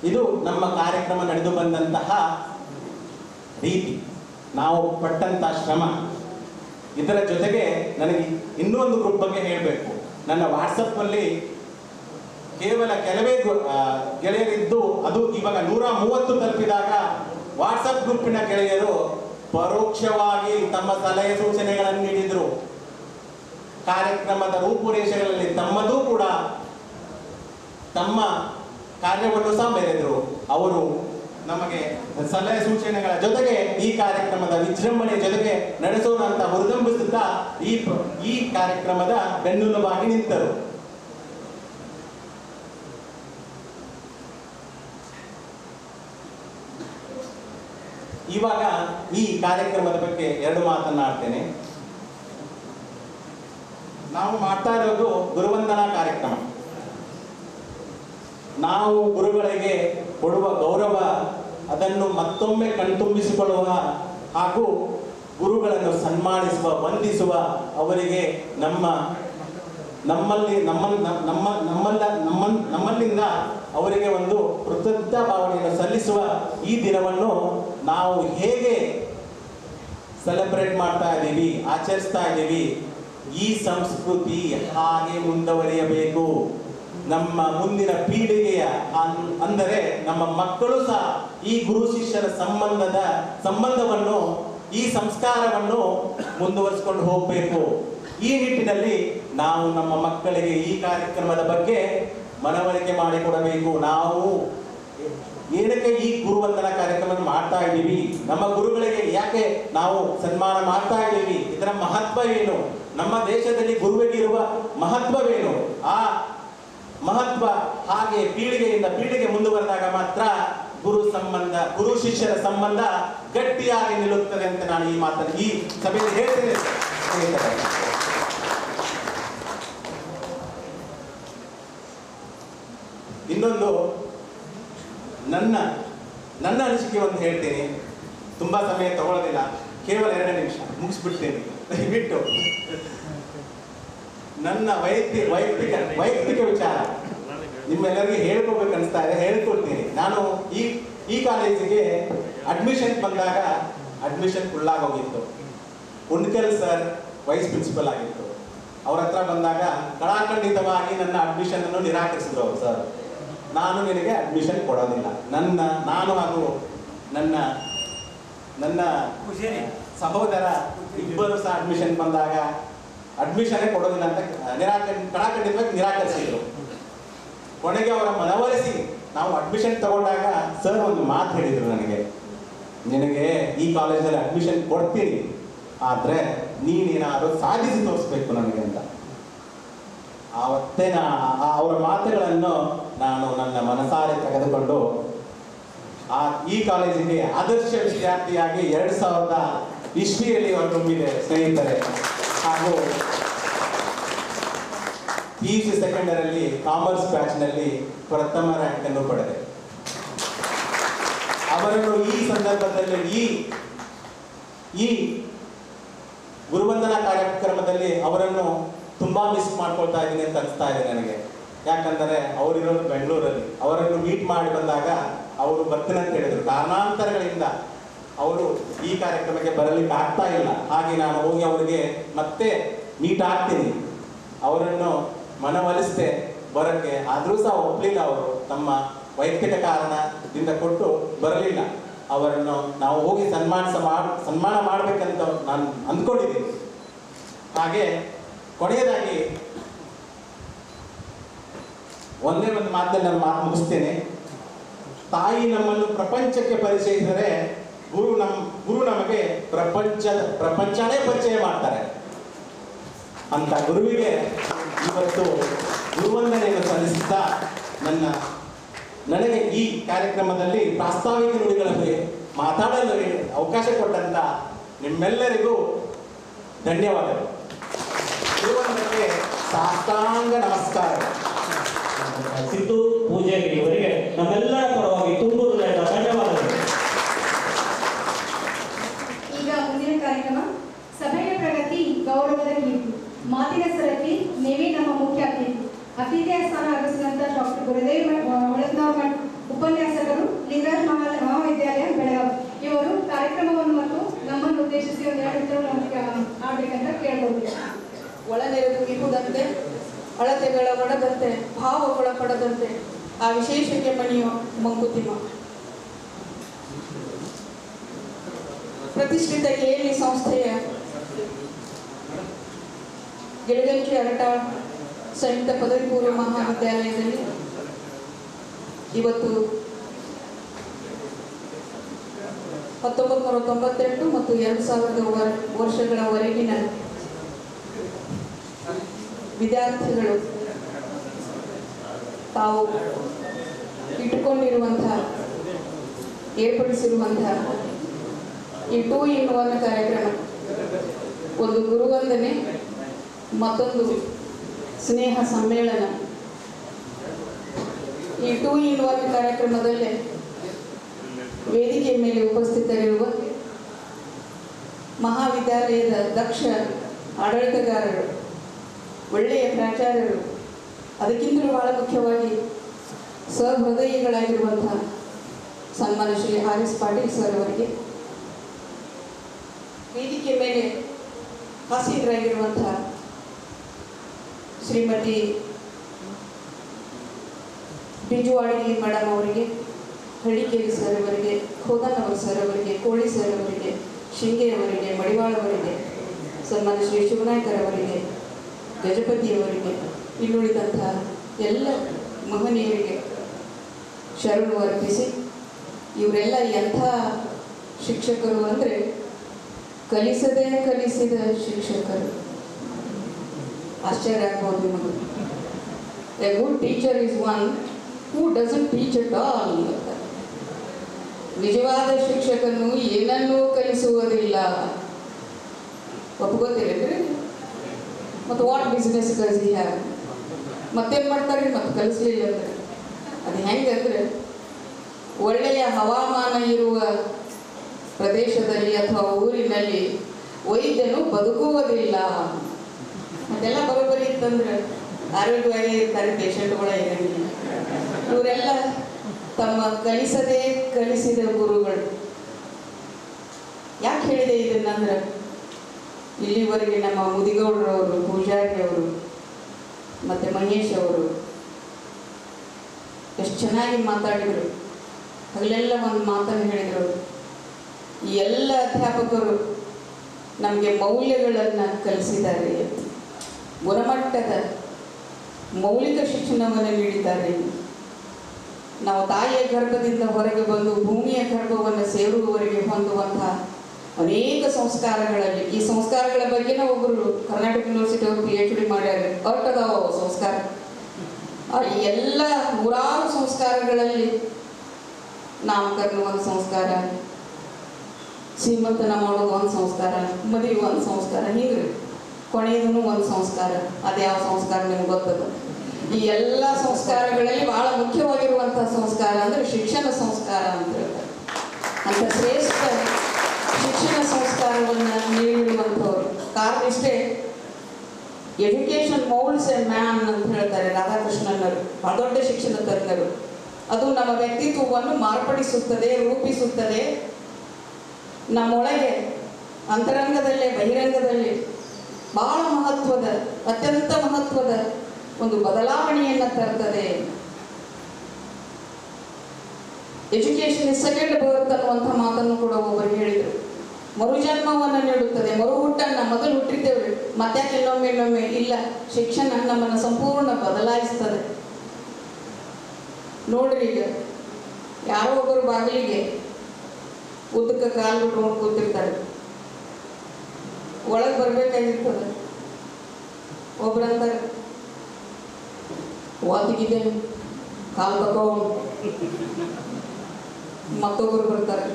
ಇದು ನಮ್ಮ ಕಾರ್ಯಕ್ರಮ ನಡೆದು ಬಂದಂತಹ ರೀತಿ, ನಾವು ಪಟ್ಟಂತಹ ಶ್ರಮ. ಇದರ ಜೊತೆಗೆ ನನಗೆ ಇನ್ನೂ ಒಂದು ಗ್ರೂಪ್ ಬಗ್ಗೆ ಹೇಳಬೇಕು. ನನ್ನ ವಾಟ್ಸಪ್ನಲ್ಲಿ ಕೇವಲ ಕೆಲವೇ ಗೆಳೆಯರಿದ್ದು ಅದು ಇವಾಗ 130 ತಲುಪಿದಾಗ ವಾಟ್ಸಪ್ ಗ್ರೂಪಿನ ಗೆಳೆಯರು ಪರೋಕ್ಷವಾಗಿ ತಮ್ಮ ಸಲಹೆ ಸೂಚನೆಗಳನ್ನು ನೀಡಿದರು. ಕಾರ್ಯಕ್ರಮದ ರೂಪುರೇಷೆಗಳಲ್ಲಿ ತಮ್ಮದೂ ಕೂಡ ತಮ್ಮ ಕಾರ್ಯವನ್ನು ಸಹ ಬೆರೆದರು. ಅವರು ನಮಗೆ ಸಲಹೆ ಸೂಚನೆಗಳ ಜೊತೆಗೆ ಈ ಕಾರ್ಯಕ್ರಮದ ವಿಜೃಂಭಣೆ ಜೊತೆಗೆ ನಡೆಸೋಣ ಅಂತ ಹುರಿದುಂಬಿಸುತ್ತಾ ಈ ಕಾರ್ಯಕ್ರಮದ ಬೆನ್ನೆಲುಬಾಗಿ ನಿಂತರು. ಇವಾಗ ಈ ಕಾರ್ಯಕ್ರಮದ ಬಗ್ಗೆ 2 ಮಾತನ್ನಾಡ್ತೇನೆ. ನಾವು ಮಾಡ್ತಾ ಇರೋದು ಗುರುವಂದನಾ ಕಾರ್ಯಕ್ರಮ. ನಾವು ಗುರುಗಳಿಗೆ ಕೊಡುವ ಗೌರವ ಅದನ್ನು ಮತ್ತೊಮ್ಮೆ ಕಣ್ತುಂಬಿಸಿಕೊಳ್ಳುವ ಹಾಗೂ ಗುರುಗಳನ್ನು ಸನ್ಮಾನಿಸುವ, ವಂದಿಸುವ, ಅವರಿಗೆ ನಮ್ಮಲ್ಲಿಂದ ಅವರಿಗೆ ಒಂದು ಕೃತಜ್ಞತಾ ಭಾವನೆಯನ್ನು ಸಲ್ಲಿಸುವ ಈ ದಿನವನ್ನು ನಾವು ಹೇಗೆ ಸೆಲೆಬ್ರೇಟ್ ಮಾಡ್ತಾ ಇದ್ದೀವಿ, ಆಚರಿಸ್ತಾ ಇದ್ದೀವಿ. ಈ ಸಂಸ್ಕೃತಿ ಹಾಗೆ ಮುಂದುವರಿಯಬೇಕು. ನಮ್ಮ ಮುಂದಿನ ಪೀಳಿಗೆಯ ಅಂದರೆ ನಮ್ಮ ಮಕ್ಕಳು ಸಹ ಈ ಗುರು ಶಿಷ್ಯರ ಸಂಬಂಧವನ್ನು, ಈ ಸಂಸ್ಕಾರವನ್ನು ಮುಂದುವರಿಸಿಕೊಂಡು ಹೋಗಬೇಕು. ಈ ನಿಟ್ಟಿನಲ್ಲಿ ನಾವು ನಮ್ಮ ಮಕ್ಕಳಿಗೆ ಈ ಕಾರ್ಯಕ್ರಮದ ಬಗ್ಗೆ ಮನವರಿಕೆ ಮಾಡಿಕೊಡಬೇಕು. ನಾವು ಏನಕ್ಕೆ ಈ ಗುರುವಂದನಾ ಕಾರ್ಯಕ್ರಮ ಮಾಡ್ತಾ ಇದ್ದೀವಿ, ನಮ್ಮ ಗುರುಗಳಿಗೆ ಯಾಕೆ ನಾವು ಸನ್ಮಾನ ಮಾಡ್ತಾ ಇದ್ದೀವಿ, ಇದರ ಮಹತ್ವ ಏನು, ನಮ್ಮ ದೇಶದಲ್ಲಿ ಗುರುವಿಗಿರುವ ಮಹತ್ವವೇನು, ಆ ಮಹತ್ವ ಹಾಗೆ ಪೀಳಿಗೆಯಿಂದ ಪೀಳಿಗೆ ಮುಂದುವರೆದಾಗ ಮಾತ್ರ ಗುರು ಶಿಷ್ಯರ ಸಂಬಂಧ ಗಟ್ಟಿಯಾಗಿ ನಿಲ್ಲುತ್ತದೆ ಅಂತ ನಾನು ಈ ಸಭೆಯಲ್ಲಿ ಹೇಳ್ತೇನೆ. ಇನ್ನೊಂದು ನನ್ನ ಅನಿಸಿಕೆ ಒಂದು ಹೇಳ್ತೀನಿ, ತುಂಬಾ ಸಮಯ ತಗೊಳ್ಳೋದಿಲ್ಲ, ಕೇವಲ 2 ನಿಮಿಷ ಮುಗಿಸ್ಬಿಡ್ತೇನೆ ದಯವಿಟ್ಟು. ನನ್ನ ವೈಯಕ್ತಿಕ ವಿಚಾರ ನಿಮ್ಮೆಲ್ಲರಿಗೆ ಹೇಳ್ಕೋಬೇಕು ಅನಿಸ್ತಾ ಇದೆ, ಹೇಳ್ಕೊಳ್ತೀನಿ. ನಾನು ಈ ಕಾಲೇಜಿಗೆ ಅಡ್ಮಿಷನ್ ಬಂದಾಗ ಅಡ್ಮಿಷನ್ ಫುಲ್ಲಾಗೋಗಿತ್ತು. ಉಣ್ಕಲ್ ಸರ್ ವೈಸ್ ಪ್ರಿನ್ಸಿಪಲ್ ಆಗಿತ್ತು. ಅವ್ರ ಹತ್ರ ಬಂದಾಗ ಕಳಾಖಂಡಿತವಾಗಿ ನನ್ನ ಅಡ್ಮಿಷನ್ ಅನ್ನು ನಿರಾಕರಿಸಿದ್ರು ಅವರು. ಸರ್, ನಾನು ನಿನಗೆ ಅಡ್ಮಿಷನ್ ಕೊಡೋದಿಲ್ಲ. ನಾನು ಹಾಗೂ ನನ್ನ ಸಹೋದರ ಇಬ್ಬರು ಸಹ ಅಡ್ಮಿಷನ್ ಬಂದಾಗ ಅಡ್ಮಿಷನ್ನೇ ಕೊಡೋದಿಲ್ಲ ಅಂತ ಕಳಾಖಂಡಿತವಾಗಿ ನಿರಾಕರಿಸಿದ್ರು. ಕೊನೆಗೆ ಅವರ ಮನವೊಲಿಸಿ ನಾವು ಅಡ್ಮಿಷನ್ ತಗೊಂಡಾಗ ಸರ್ ಒಂದು ಮಾತು ಹೇಳಿದರು ನನಗೆ, ನಿನಗೆ ಈ ಕಾಲೇಜಲ್ಲಿ ಅಡ್ಮಿಷನ್ ಕೊಡ್ತೀನಿ, ಆದರೆ ನೀನೇನಾದರೂ ಸಾಧಿಸಿ ತೋರಿಸ್ಬೇಕು ನನಗೆ ಅಂತ. ಆವತ್ತೇ ಅವರ ಮಾತುಗಳನ್ನು ನಾನು ನನ್ನ ಮನಸಾರೆ ತೆಗೆದುಕೊಂಡು ಈ ಕಾಲೇಜಿಗೆ ಆದರ್ಶ ವಿದ್ಯಾರ್ಥಿಯಾಗಿ 2000 ಇಸ್ವಿಯಲ್ಲಿ ಹೊರಟೊಮ್ಮಿದೆ ಸ್ನೇಹಿತರೆ. ಹಾಗೂ PUC ಸೆಕೆಂಡರಲ್ಲಿ ಕಾಮರ್ಸ್ ಬ್ಯಾಚ್ನಲ್ಲಿ ಪ್ರಥಮ ರ್ಯಾಂಕ್ ಅನ್ನು ಪಡೆದೆ. ಅವರನ್ನು ಈ ಸಂದರ್ಭದಲ್ಲಿ ಈ ಗುರುವಂದನಾ ಕಾರ್ಯಕ್ರಮದಲ್ಲಿ ಅವರನ್ನು ತುಂಬಾ ಮಿಸ್ ಮಾಡ್ಕೊಳ್ತಾ ಇದ್ದೀನಿ ಅಂತ ಅನಿಸ್ತಾ ಇದೆ ನನಗೆ. ಯಾಕಂದರೆ ಅವರಿರೋದು ಬೆಂಗಳೂರಲ್ಲಿ. ಅವರನ್ನು ಮೀಟ್ ಮಾಡಿ ಬಂದಾಗ ಅವರು ಬರ್ತೀನಿ ಅಂತ ಹೇಳಿದರು. ಕಾರಣಾಂತರಗಳಿಂದ ಅವರು ಈ ಕಾರ್ಯಕ್ರಮಕ್ಕೆ ಬರಲಿಕ್ಕೆ ಆಗ್ತಾ ಇಲ್ಲ. ಹಾಗೆ ನಾನು ಹೋಗಿ ಅವರಿಗೆ ಮತ್ತೆ ಮೀಟ್ ಆಗ್ತೀನಿ, ಅವರನ್ನು ಮನವೊಲಿಸಿದೆ ಬರೋಕ್ಕೆ. ಆದರೂ ಸಹ ಒಪ್ಪಲಿಲ್ಲ. ಅವರು ತಮ್ಮ ವೈಯಕ್ತಿಕ ಕಾರಣದಿಂದ ಕೊಟ್ಟು ಬರಲಿಲ್ಲ. ಅವರನ್ನು ನಾವು ಹೋಗಿ ಸನ್ಮಾನ ಮಾಡಬೇಕಂತ ನಾನು ಅಂದ್ಕೊಂಡಿದ್ದೀನಿ. ಹಾಗೆ ಕೊನೆಯದಾಗಿ ಒಂದೇ ಒಂದು ಮಾತಲ್ಲಿ ನಾನು ಮಾತು ಮುಗಿಸ್ತೇನೆ. ತಾಯಿ ನಮ್ಮನ್ನು ಪ್ರಪಂಚಕ್ಕೆ ಪರಿಚಯಿಸಿದರೆ ಗುರು ನಮಗೆ ಪ್ರಪಂಚನೇ ಪರಿಚಯ ಮಾಡ್ತಾರೆ. ಅಂತ ಗುರುವಿಗೆ ಇವತ್ತು ಗುರುವಂದನೆಯನ್ನು ಸಲ್ಲಿಸುತ್ತಾ ನನಗೆ ಈ ಕಾರ್ಯಕ್ರಮದಲ್ಲಿ ಪ್ರಾಸ್ತಾವಿಕ ನುಡಿಗಳಲ್ಲಿ ಮಾತಾಡಲು ಅವಕಾಶ ಕೊಟ್ಟಂತ ನಿಮ್ಮೆಲ್ಲರಿಗೂ ಧನ್ಯವಾದಗಳು. ಗುರುವಂದನೆಗೆ ಸಾಷ್ಟಾಂಗ ನಮಸ್ಕಾರ. ಸಿದ್ದು ಪೂಜಾರಿ ಅವರಿಗೆ ನಮ್ಮೆಲ್ಲರ ಪರವಾಗಿ ತುಂಬು ಹೃದಯದ ಧನ್ಯವಾದಗಳು. ಈಗ ಮುಂದಿನ ಕಾರ್ಯಕ್ರಮ ಸಭೆಯ ಪ್ರಗತಿ ಗೌರವದ ಕೀರ್ತಿ. ಮಾತಿನ ಸರತಿ ನೀವೇ ನಮ್ಮ ಮುಖ್ಯ ಅತಿಥಿಯ ಸ್ಥಾನ ಆಗಿಸಿದಂತ ಡಾಕ್ಟರ್ ಗುರುದೇವ್ ಹೊಳತ್ನವರ್ ಉಪನ್ಯಾಸಕರು, ಲಿಂಗರಾಜ್ ಮಹಾವಿದ್ಯಾಲಯ ಬೆಳಗಾವಿ. ಇವರು ಕಾರ್ಯಕ್ರಮವನ್ನು ಮತ್ತು ನಮ್ಮನ್ನು ಉದ್ದೇಶಿಸಿ 2 ನಿಮಿಷ ಆಡ್ಬೇಕಂತ ಕೇಳ್ಕೊಳ್ತೀವಿ. ಒಳನೆರೆದು ಇರುವುದಂತೆ, ಅಳತೆಗಳ ಒಡದಂತೆ, ಭಾವಗಳ ಪಡದಂತೆ ಆ ವಿಶೇಷಕ್ಕೆ ಮಣಿಯೋ ಮಂಕುತಿಮ್ಮ. ಪ್ರತಿಷ್ಠಿತ KLE ಸಂಸ್ಥೆಯ ಗಿಳಗಂಚಿ ಅರಟಾಳ್ ಸಂಯುಕ್ತ ಪದವಿ ಪೂರ್ವ ಮಹಾವಿದ್ಯಾಲಯದಲ್ಲಿ ಇವತ್ತು 1998 ಮತ್ತು 2000 ವರ್ಷಗಳವರೆಗಿನ ವಿದ್ಯಾರ್ಥಿಗಳು ತಾವು ಇಟ್ಟುಕೊಂಡಿರುವಂತಹ ಏರ್ಪಡಿಸಿರುವಂತಹ ಈ 2-in-1 ಕಾರ್ಯಕ್ರಮ, ಒಂದು ಗುರುವಂದನೆ, ಮತ್ತೊಂದು ಸ್ನೇಹ ಸಮ್ಮೇಳನ. ಈ 2-in-1 ಕಾರ್ಯಕ್ರಮದಲ್ಲಿ ವೇದಿಕೆ ಮೇಲೆ ಉಪಸ್ಥಿತರಿರುವ ಮಹಾವಿದ್ಯಾಲಯದ ದಕ್ಷ ಆಡಳಿತಗಾರರು, ಒಳ್ಳೆಯ ಪ್ರಾಚಾರ್ಯರು, ಅದಕ್ಕಿಂತಲೂ ಬಹಳ ಮುಖ್ಯವಾಗಿ ಸಹೃದಯಿಗಳಾಗಿರುವಂತಹ ಸನ್ಮಾನ್ಯ ಶ್ರೀ RS ಪಾಟೀಲ್ ಸರ್ ಅವರಿಗೆ, ವೇದಿಕೆ ಮೇಲೆ ಹಾಸೀನರಾಗಿರುವಂತಹ ಶ್ರೀಮತಿ ಬಿಜುವಾಡಿ ಮೇಡಮ್ ಅವರಿಗೆ, ಹಳ್ಳಿಕೇರಿ ಸರ್ ಅವರಿಗೆ, ಖೋದನ್ ಸರ್ ಅವರಿಗೆ, ಕೋಳಿ ಸರ್ ಅವರಿಗೆ, ಶಿಂಗೆ ಅವರಿಗೆ, ಮಡಿವಾಳ ಅವರಿಗೆ, ಸನ್ಮಾನ್ಯ ಶ್ರೀ ಶಿವನಾಯ್ಕರ್ ಅವರಿಗೆ, ಗಜಪತಿ ಅವರಿಗೆ, ಇನ್ನುಳಿದಂತಹ ಎಲ್ಲ ಮಹನೀಯರಿಗೆ ಶರಣು ಅರ್ಪಿಸಿ, ಇವರೆಲ್ಲ ಎಂಥ ಶಿಕ್ಷಕರು ಅಂದರೆ ಕಲಿಸದೇ ಕಲಿಸಿದ ಶಿಕ್ಷಕರು. ಆಶ್ಚರ್ಯ ಆಗ್ಬೋದು ನಿಮಗೆ. A good teacher is one who doesn't teach at all. ನಿಜವಾದ ಶಿಕ್ಷಕನು ಏನನ್ನೂ ಕಲಿಸುವುದಿಲ್ಲ. ಒಪ್ಕೋತೀರೇನ್ರಿ? ಮತ್ತು what business does he have? ಮತ್ತೇನು ಮಾಡ್ತಾರೆ? ಮತ್ತೆ ಕಲಿಸ್ಲಿಲ್ಲ ಅಂದರೆ ಅದು ಹೆಂಗಂದ್ರೆ, ಒಳ್ಳೆಯ ಹವಾಮಾನ ಇರುವ ಪ್ರದೇಶದಲ್ಲಿ ಅಥವಾ ಊರಿನಲ್ಲಿ ವೈದ್ಯನು ಬದುಕುವುದಿಲ್ಲ. ಮತ್ತೆಲ್ಲ ಬರೋಬ್ಬರಿ ಇತ್ತಂದ್ರೆ ಆರೋಗ್ಯವಾಗಿ ಇರ್ತಾರೆ ಪೇಷಂಟ್ಗಳ. ಇರಂಗಿಲ್ಲ. ಇವರೆಲ್ಲ ತಮ್ಮ ಕಲಿಸದೇ ಕಲಿಸಿದ ಗುರುಗಳು. ಯಾಕೆ ಹೇಳಿದೆ ಇದನ್ನಂದ್ರೆ, ಇಲ್ಲಿವರೆಗೆ ನಮ್ಮ ಮುದಿಗೌಡರವರು, ಪೂಜಾರಿ ಅವರು ಮತ್ತು ಮಹೇಶ್ ಅವರು ಎಷ್ಟು ಚೆನ್ನಾಗಿ ಮಾತಾಡಿದರು. ಹಗಲೆಲ್ಲ ಒಂದು ಮಾತನ್ನು ಹೇಳಿದರು. ಈ ಎಲ್ಲ ಅಧ್ಯಾಪಕರು ನಮಗೆ ಮೌಲ್ಯಗಳನ್ನು ಕಲಿಸಿದ್ದಾರೆ, ಗುಣಮಟ್ಟದ ಮೌಲಿಕ ಶಿಕ್ಷಣವನ್ನು ನೀಡಿದ್ದಾರೆ. ನಾವು ತಾಯಿಯ ಗರ್ಭದಿಂದ ಹೊರಗೆ ಬಂದು ಭೂಮಿಯ ಗರ್ಭವನ್ನು ಸೇರುವವರೆಗೆ ಹೊಂದುವಂತಹ ಅನೇಕ ಸಂಸ್ಕಾರಗಳಲ್ಲಿ, ಈ ಸಂಸ್ಕಾರಗಳ ಬಗ್ಗೆನೇ ಒಬ್ಬರು ಕರ್ನಾಟಕ ಯೂನಿವರ್ಸಿಟಿ ಅವರು PhD ಮಾಡ್ಯಾರ. ಅದಾವ ಸಂಸ್ಕಾರ. ಈ ಎಲ್ಲ ನೂರಾರು ಸಂಸ್ಕಾರಗಳಲ್ಲಿ ನಾಮಕರಣ ಒಂದು ಸಂಸ್ಕಾರ, ಶ್ರೀಮಂತನ ಮಾಡೋದು ಒಂದು ಸಂಸ್ಕಾರ, ಮದುವೆ ಒಂದು ಸಂಸ್ಕಾರ, ಹೀಗೆ ಕೊನೆಯದೂ ಒಂದು ಸಂಸ್ಕಾರ. ಅದು ಯಾವ ಸಂಸ್ಕಾರ ನಿಮ್ಗೆ ಗೊತ್ತದ? ಈ ಎಲ್ಲ ಸಂಸ್ಕಾರಗಳಲ್ಲಿ ಬಹಳ ಮುಖ್ಯವಾಗಿರುವಂತಹ ಸಂಸ್ಕಾರ ಅಂದರೆ ಶಿಕ್ಷಣ ಸಂಸ್ಕಾರ ಅಂತ ಹೇಳ್ತಾರೆ. ಅಂತ ಶ್ರೇಷ್ಠ ಶಿಕ್ಷಣ ಸಂಸ್ಕಾರವನ್ನು ನೀಡಿರುವಂಥವ್ರು. ಕಾರಣ ಇಷ್ಟೇ, ಎಜುಕೇಶನ್ ಮೌಲ್ಡ್ಸ್ ಎ ಮ್ಯಾನ್ ಅಂತ ಹೇಳ್ತಾರೆ ರಾಧಾಕೃಷ್ಣನವರು, ಬಹಳ ದೊಡ್ಡ ಶಿಕ್ಷಣ ತಜ್ಞರು. ಅದು ನಮ್ಮ ವ್ಯಕ್ತಿತ್ವವನ್ನು ಮಾರ್ಪಡಿಸುತ್ತದೆ, ರೂಪಿಸುತ್ತದೆ. ನಮ್ಮೊಳಗೆ ಅಂತರಂಗದಲ್ಲೇ ಬಹಿರಂಗದಲ್ಲಿ ಬಹಳ ಮಹತ್ವದ, ಅತ್ಯಂತ ಮಹತ್ವದ ಒಂದು ಬದಲಾವಣೆಯನ್ನು ತರ್ತದೆ. ಎಜುಕೇಶನ್ ಇಸ್ ಸೆಕೆಂಡ್ ಬರ್ತ್ ಅನ್ನುವಂಥ ಮಾತನ್ನು ಕೂಡ ಒಬ್ಬರು ಹೇಳಿದರು. ಮರುಜನ್ಮವನ್ನು ನೀಡುತ್ತದೆ, ಮರು ಹುಟ್ಟನ್ನು. ಮೊದಲು ಹುಟ್ಟಿದ್ದೇವೆ, ಮತ್ತ್ಯಾಕೆ ಇನ್ನೊಮ್ಮೆ ಇಲ್ಲ. ಶಿಕ್ಷಣ ನಮ್ಮನ್ನು ಸಂಪೂರ್ಣ ಬದಲಾಯಿಸ್ತದೆ. ನೋಡ್ರಿ, ಈಗ ಯಾರೋ ಒಬ್ಬರು ಬಾಗಿಲಿಗೆ ಉದ್ದಕ್ಕೆ ಕಾಲು ಬಿಟ್ಕೊಂಡು ಕೂತಿರ್ತಾರೆ, ಒಳಗೆ ಬರ್ಬೇಕಾಗಿರ್ತದೆ. ಒಬ್ರಂತಾರೆ ವಾತಿಗಿದೆ, ಕಾಲು ತಗೊಂಡು. ಮತ್ತೊಬ್ಬರು ಬರ್ತಾರೆ,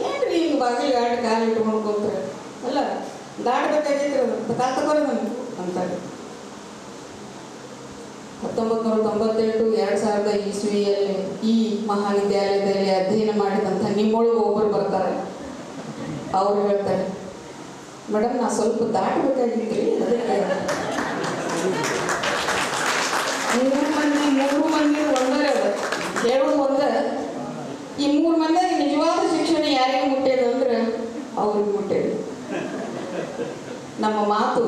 ಏನ್ರಿ ಹಿಂಗೆ ಬಾಗಿಲಿಗೆ ಆಡಿ ಕಾಲು ಇಟ್ಕೊಂಡು ಕೂತ್ರೆ, ಅಲ್ಲ ದಾಟಬೇಕಾಗಿತ್ತು, ಕಾಲು ತಗೋರಿ ನಮ್ಗೆ ಅಂತಾರೆ. 1998 2000 ಇಸ್ವಿಯಲ್ಲಿ ಈ ಮಹಾವಿದ್ಯಾಲಯದಲ್ಲಿ ಅಧ್ಯಯನ ಮಾಡಿದಂಥ ನಿಮ್ಮೊಳಗೆ ಒಬ್ಬರು ಬರ್ತಾರೆ. ಅವ್ರು ಹೇಳ್ತಾರೆ, ಮೇಡಮ್ ನಾ ಸ್ವಲ್ಪ ದಾಟಬೇಕಾಗಿದ್ರಿ, ಅದಕ್ಕೆ 3 ಮಂದಿ ಒಂದರೆ ಅದ ಹೇಳೋದು ಒಂದ. ಈ 3 ಮಂದಿಗೆ ನಿಜವಾದ ಶಿಕ್ಷಣ ಯಾರಿಗೆ ಮುಟ್ಟೇದು ಅಂದ್ರೆ ಅವ್ರಿಗೆ ಮುಟ್ಟೇದು. ನಮ್ಮ ಮಾತು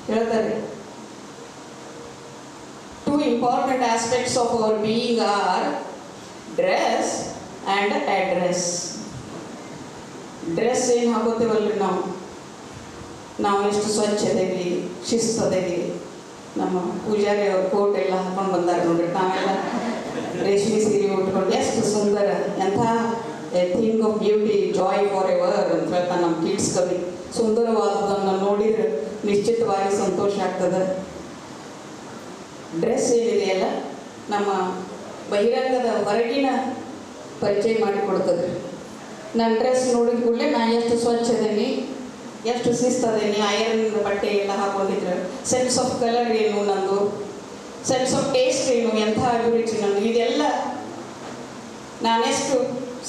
ಹೇಳ್ತಾರೆ, two important aspects of our being are dress and address. Dress ಏನು ಹಾಕೋತೇವಲ್ರಿ ನಾವು ಎಷ್ಟು ಸ್ವಚ್ಛ ಅದೇವಿ, ಶಿಸ್ತು ಅದೇವಿ. ನಮ್ಮ ಪೂಜಾರಿ ಅವ್ರ ಕೋಟ್ ಎಲ್ಲ ಹಾಕೊಂಡು ಬಂದಾರೆ ನೋಡ್ರಿ, ನಾವೆಲ್ಲ ರೇಷ್ಮೆ ಸೀರೆ ಉಟ್ಕೊಂಡು ಎಷ್ಟು ಸುಂದರ, ಎಂಥ A thing of beauty, Joy for ever ಅಂತ ಹೇಳ್ತಾನೆ ನಮ್ಮ ಕಿಡ್ಸ್ ಕವಿ. ಸುಂದರವಾದದನ್ನು ನೋಡಿದ್ರೆ ನಿಶ್ಚಿತವಾಗಿ ಸಂತೋಷ ಆಗ್ತದೆ. ಡ್ರೆಸ್ ಏನಿದೆಯಲ್ಲ ನಮ್ಮ ಬಹಿರಂಗದ ಹೊರಗಿನ ಪರಿಚಯ ಮಾಡಿಕೊಡ್ತದೆ. ನನ್ನ ಡ್ರೆಸ್ ನೋಡಿದ ಕೂಡಲೇ ನಾನು ಎಷ್ಟು ಸ್ವಚ್ಛ ಅದೇನಿ, ಎಷ್ಟು ಶಿಸ್ತದೇನಿ, ಐರನ್ ಬಟ್ಟೆ ಎಲ್ಲ ಹಾಕೊಂಡಿದ್ರೆ ಸೆನ್ಸ್ ಆಫ್ ಕಲರ್ ಏನು ನಂದು, ಸೆನ್ಸ್ ಆಫ್ ಟೇಸ್ಟ್ ಏನು, ಎಂಥ ಅಭಿರುಚಿ ನಂದು, ಇದೆಲ್ಲ ನಾನೆಷ್ಟು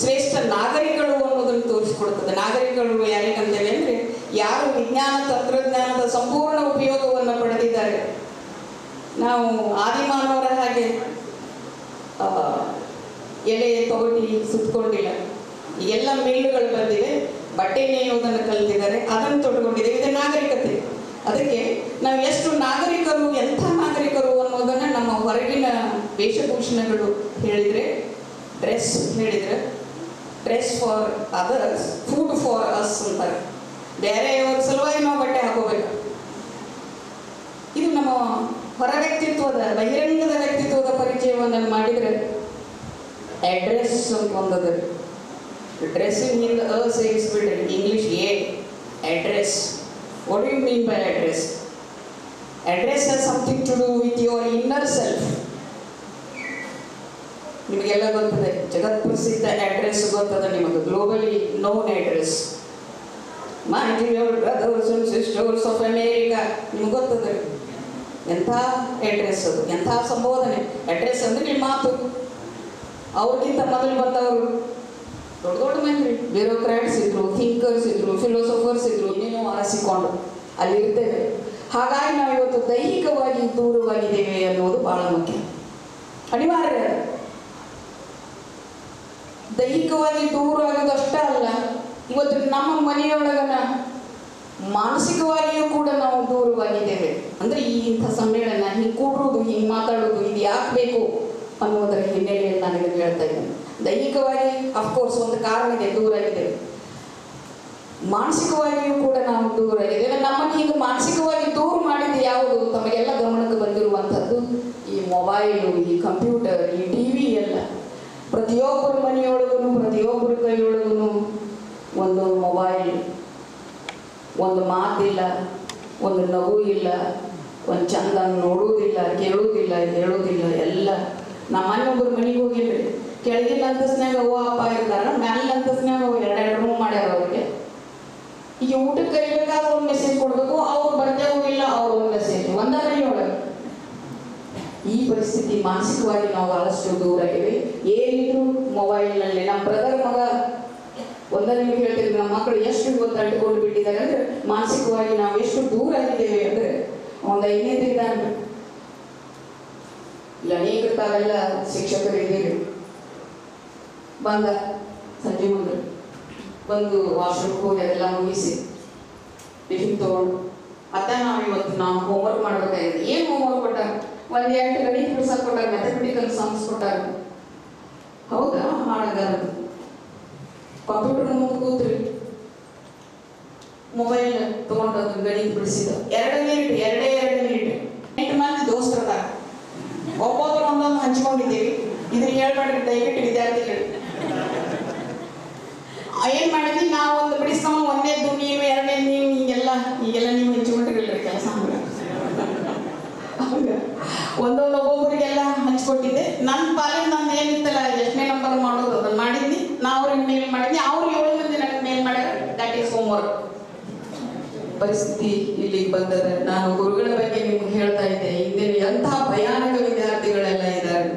ಶ್ರೇಷ್ಠ ನಾಗರಿಕರು ಅನ್ನೋದನ್ನು ತೋರಿಸ್ಕೊಡ್ತದೆ. ನಾಗರಿಕರು ಯಾರಿಗಂತೇಳಿ ಅಂದರೆ ಯಾರು ವಿಜ್ಞಾನ ತಂತ್ರಜ್ಞಾನದ ಸಂಪೂರ್ಣ ಉಪಯೋಗವನ್ನು ಪಡೆದಿದ್ದಾರೆ. ನಾವು ಆದಿಮಾನವರ ಹಾಗೆ ಎಲೆ ತೊಗಟಿ ಸುತ್ತಕೊಂಡಿಲ್ಲ. ಈಗೆಲ್ಲ ಮಿಲ್ಗಳು ಬಂದಿವೆ, ಬಟ್ಟೆ ನೇಯುವುದನ್ನು ಕಲಿತಿದ್ದಾರೆ, ಅದನ್ನು ತೊಡ್ಕೊಂಡಿದ್ದೇವೆ. ಇದು ನಾಗರಿಕತೆ. ಅದಕ್ಕೆ ನಾವು ಎಷ್ಟು ನಾಗರಿಕರು, ಎಂಥ ನಾಗರಿಕರು ಅನ್ನೋದನ್ನು ನಮ್ಮ ಹೊರಗಿನ ವೇಷಭೂಷಣಗಳು ಹೇಳಿದರೆ, ಡ್ರೆಸ್ ಹೇಳಿದರೆ, dress for others, food for us ಅಂತಾರೆ. ಬೇರೆಯವ್ರ ಸಲುವಾಗಿ ನಾವು ಬಟ್ಟೆ ಹಾಕೋಬೇಕು. ಇದು ನಮ್ಮ ಹೊರ ವ್ಯಕ್ತಿತ್ವದ, ಬಹಿರಂಗದ ವ್ಯಕ್ತಿತ್ವದ ಪರಿಚಯವನ್ನು ಮಾಡಿದರೆ ಅಡ್ರೆಸ್ ಅಂತ ಒಂದದ. ಡ್ರೆಸ್ಸಿಂಗ್ ಹಿಂದೆ ಸೇರಿಸ್ಬಿಟ್ರೆ English address. What do you mean by address? Address has something to do with your inner self. ನಿಮಗೆಲ್ಲ ಗೊತ್ತದೆ, ಜಗತ್ ಪ್ರಸಿದ್ಧ ಅಡ್ರೆಸ್ ಗೊತ್ತದ ನಿಮಗೆ, globally known address. My dear brothers and sisters of America, ನಿಮ್ಗೆ ಗೊತ್ತದೆ ಎಂಥ ಅಡ್ರೆಸ್ ಅದು, ಎಂಥ ಸಂಬೋಧನೆ. ಅಡ್ರೆಸ್ ಅಂದರೆ ನಿಮ್ಮ ಮಾತು. ಅವ್ರಿಗಿಂತ ಮೊದಲು ಬಂದವರು ದೊಡ್ಡ ದೊಡ್ಡ ಮಂದಿ, ಬ್ಯೂರೋಕ್ರಾಟ್ಸ್ ಇದ್ರು, ಥಿಂಕರ್ಸ್ ಇದ್ರು, ಫಿಲೋಸಫರ್ಸ್ ಇದ್ರು, ಏನೇನೋ ಆರಿಸಿಕೊಂಡು ಅಲ್ಲಿರ್ತೇವೆ. ಹಾಗಾಗಿ ನಾವು ಇವತ್ತು ದೈಹಿಕವಾಗಿ ದೂರವಾಗಿದ್ದೇವೆ ಅನ್ನೋದು ಬಹಳ ಮುಖ್ಯ, ಅನಿವಾರ್ಯ. ದೈಹಿಕವಾಗಿ ದೂರ ಆಗೋದಷ್ಟೇ ಅಲ್ಲ, ಇವತ್ತು ನಮ್ಮ ಮನೆಯೊಳಗನ ಮಾನಸಿಕವಾಗಿಯೂ ಕೂಡ ನಾವು ದೂರವಾಗಿದ್ದೇವೆ. ಅಂದರೆ ಈ ಇಂಥ ಸಮ್ಮೇಳನ, ಹಿಂಗೆ ಕೂಡುವುದು, ಹಿಂಗೆ ಮಾತಾಡೋದು, ಇದು ಯಾಕೆ ಬೇಕು ಅನ್ನೋದರ ಹಿನ್ನೆಲೆಯಲ್ಲಿ ನಾನು ಇದನ್ನು ಹೇಳ್ತಾ ಇದ್ದೇನೆ. ದೈಹಿಕವಾಗಿ ಅಫ್ಕೋರ್ಸ್ ಒಂದು ಕಾರಣ ಇದೆ, ದೂರ ಆಗಿದೆ. ಮಾನಸಿಕವಾಗಿಯೂ ಕೂಡ ನಾವು ದೂರ ಆಗಿದ್ದೇವೆ. ನಮ್ಮನ್ನು ಹೀಗೆ ಮಾನಸಿಕವಾಗಿ ದೂರ ಮಾಡಿದ್ದು ಯಾವುದು? ತಮಗೆಲ್ಲ ಗಮನಕ್ಕೆ ಬಂದಿರುವಂಥದ್ದು ಈ ಮೊಬೈಲು, ಈ ಕಂಪ್ಯೂಟರ್, ಈ ಟಿವಿ ಎಲ್ಲ. ಪ್ರತಿಯೊಬ್ಬರ ಮನೆಯೊಳಗೂ, ಪ್ರತಿಯೊಬ್ಬರ ಕೈಯೊಳಗೂ ಒಂದು ಮೊಬೈಲ್, ಒಂದು ಮಾತಿಲ್ಲ, ಒಂದು ನಗು ಇಲ್ಲ, ಒಂದು ಚಂದ ನೋಡುವುದಿಲ್ಲ, ಕೇಳುವುದಿಲ್ಲ, ಹೇಳುವುದಿಲ್ಲ, ಎಲ್ಲ. ನಮ್ಮ ಮನೆಯೊಬ್ಬರು ಮನೆಗೆ ಹೋಗಿಲ್ರಿ, ಕೆಳಗಿನ ಅಂತಸ್ನ್ಯಾಗ ಅವ್ವ ಅಪ್ಪ ಇರ್ತಾರ, ಮ್ಯಾಲಿನ ಅಂತಸ್ನ್ಯಾಗ ಎರಡೆರಡು ರೂಮ್ ಮಾಡ್ಯಾರ ಅವ್ರಿಗೆ. ಈಗ ಊಟಕ್ಕೆ ಕರಿಬೇಕಾದ್ರೆ ಒಂದು ಮೆಸೇಜ್ ಕೊಡಬೇಕು, ಅವ್ರು ಬರ್ತೇವೂ ಇಲ್ಲ, ಅವ್ರು ಒಂದು ಮೆಸೇಜ್, ಒಂದ ಮನೆಯೊಳಗೆ. ಈ ಪರಿಸ್ಥಿತಿ ಮಾನಸಿಕವಾಗಿ ನಾವು ಬಹಳಷ್ಟು ದೂರ ಆಗಿವೆ. ಏನಿದ್ರು ಮೊಬೈಲ್ನಲ್ಲಿ. ನಮ್ಮ ಬ್ರದರ್ ಮಗ ಒಂದರ ನಿಮಗೆ ಹೇಳ್ತಿದ್ವಿ, ನಮ್ಮ ಮಕ್ಕಳು ಎಷ್ಟು ಇವತ್ತು ಅಂಟಿಕೊಂಡು ಬಿಟ್ಟಿದ್ದಾರೆ ಅಂದರೆ ಮಾನಸಿಕವಾಗಿ ನಾವು ಎಷ್ಟು ದೂರ ಆಗಿದ್ದೇವೆ ಅಂದರೆ, ಒಂದು 5ನೇ ಇದ್ದಾನೆ. ಇಲ್ಲಿ ಅನೇಕರು ತಾವೆಲ್ಲ ಶಿಕ್ಷಕರು ಇದ್ದೀರಿ. ಬಂದ ಸಂಜೆ ಮುಂದೆ ಬಂದು ವಾಶ್ರೂಮ್ಗೆ ಹೋಗಿ ಅದೆಲ್ಲ ಮುಗಿಸಿ ಟಿಫಿನ್ ತೊಗೊಂಡು ಮತ್ತೆ ನಾವು ಹೋಮ್ವರ್ಕ್ ಮಾಡಬೇಕಾಗಿದೆ. ಏನು ಹೋಮ್ವರ್ಕ್ ಕೊಟ್ಟಾರ? ಒಂದು 8 ಗಣಿತ ಬಿಡ್ಸಕ್ಕೆ ಕೊಟ್ಟಾರ, ಮ್ಯಾಥಮೆಟಿಕಲ್ ಸಮ್ಸ್ ಕೊಟ್ಟಾರ. ಹೌದಾ? ಹಾಳಾಗಾರದು ಕಂಪ್ಯೂಟರ್ ಮುಂದೆ ಕೂತ್ರಿ, ಮೊಬೈಲ್ ತೊಗೊಂಡು ಅದು ಗಣಿತ ಬಿಡಿಸಿದ 2 ಮಿನಿಟ್, 2 ಮಿನಿಟ್. 8 ಮಂದಿ ದೋಸ್ತರದ ಒಬ್ಬೊಬ್ಬರು ಒಂದೊಂದು ಹಂಚ್ಕೊಂಡಿದ್ದೀವಿ. ಇದನ್ನ ಹೇಳ್ಬೇಡ್ರಿ ದಯವಿಟ್ಟು ವಿದ್ಯಾರ್ಥಿಗಳು. ಏನು ಮಾಡಿದ್ವಿ ನಾವು? ಒಂದು ಬಿಡಿಸ್ಕೊಂಡು 1ನೇದು ನೀವು, 2ನೇದು ನೀವು, ಈಗೆಲ್ಲ ನೀವು ಹಂಚ್ಕೊಂಡಿರಲಿಲ್ಲ ಕೆಲಸ. ಒಬ್ಬೊಬ್ಬರಿಗೆಲ್ಲ ಹಂಚ್ಕೊಟ್ಟಿದ್ದೆ. ನನ್ನ ಪಾಲಿನ ನಾನು ಏನಿತ್ತಲ್ಲ, ಎಷ್ಟನೇ ನಂಬರ್ ಮಾಡೋದು ಅದನ್ನು ಮಾಡಿದ್ನಿ. ನಾವು ಅವ್ರಿಗೆ ಮೇಲ್ ಮಾಡಿದ್ನಿ, ಅವ್ರು 7 ಮಂದಿ ನನಗೆ ಮೇಲ್ ಮಾಡ್ಯಾರ. That is homework. ಪರಿಸ್ಥಿತಿ ಇಲ್ಲಿಗೆ ಬಂದದ. ನಾನು ಗುರುಗಳ ಬಗ್ಗೆ ನಿಮ್ಗೆ ಹೇಳ್ತಾ ಇದ್ದೆ, ಹಿಂದೆ ಎಂತಹ ಭಯಾನಕ ವಿದ್ಯಾರ್ಥಿಗಳೆಲ್ಲ ಇದ್ದಾರೆ.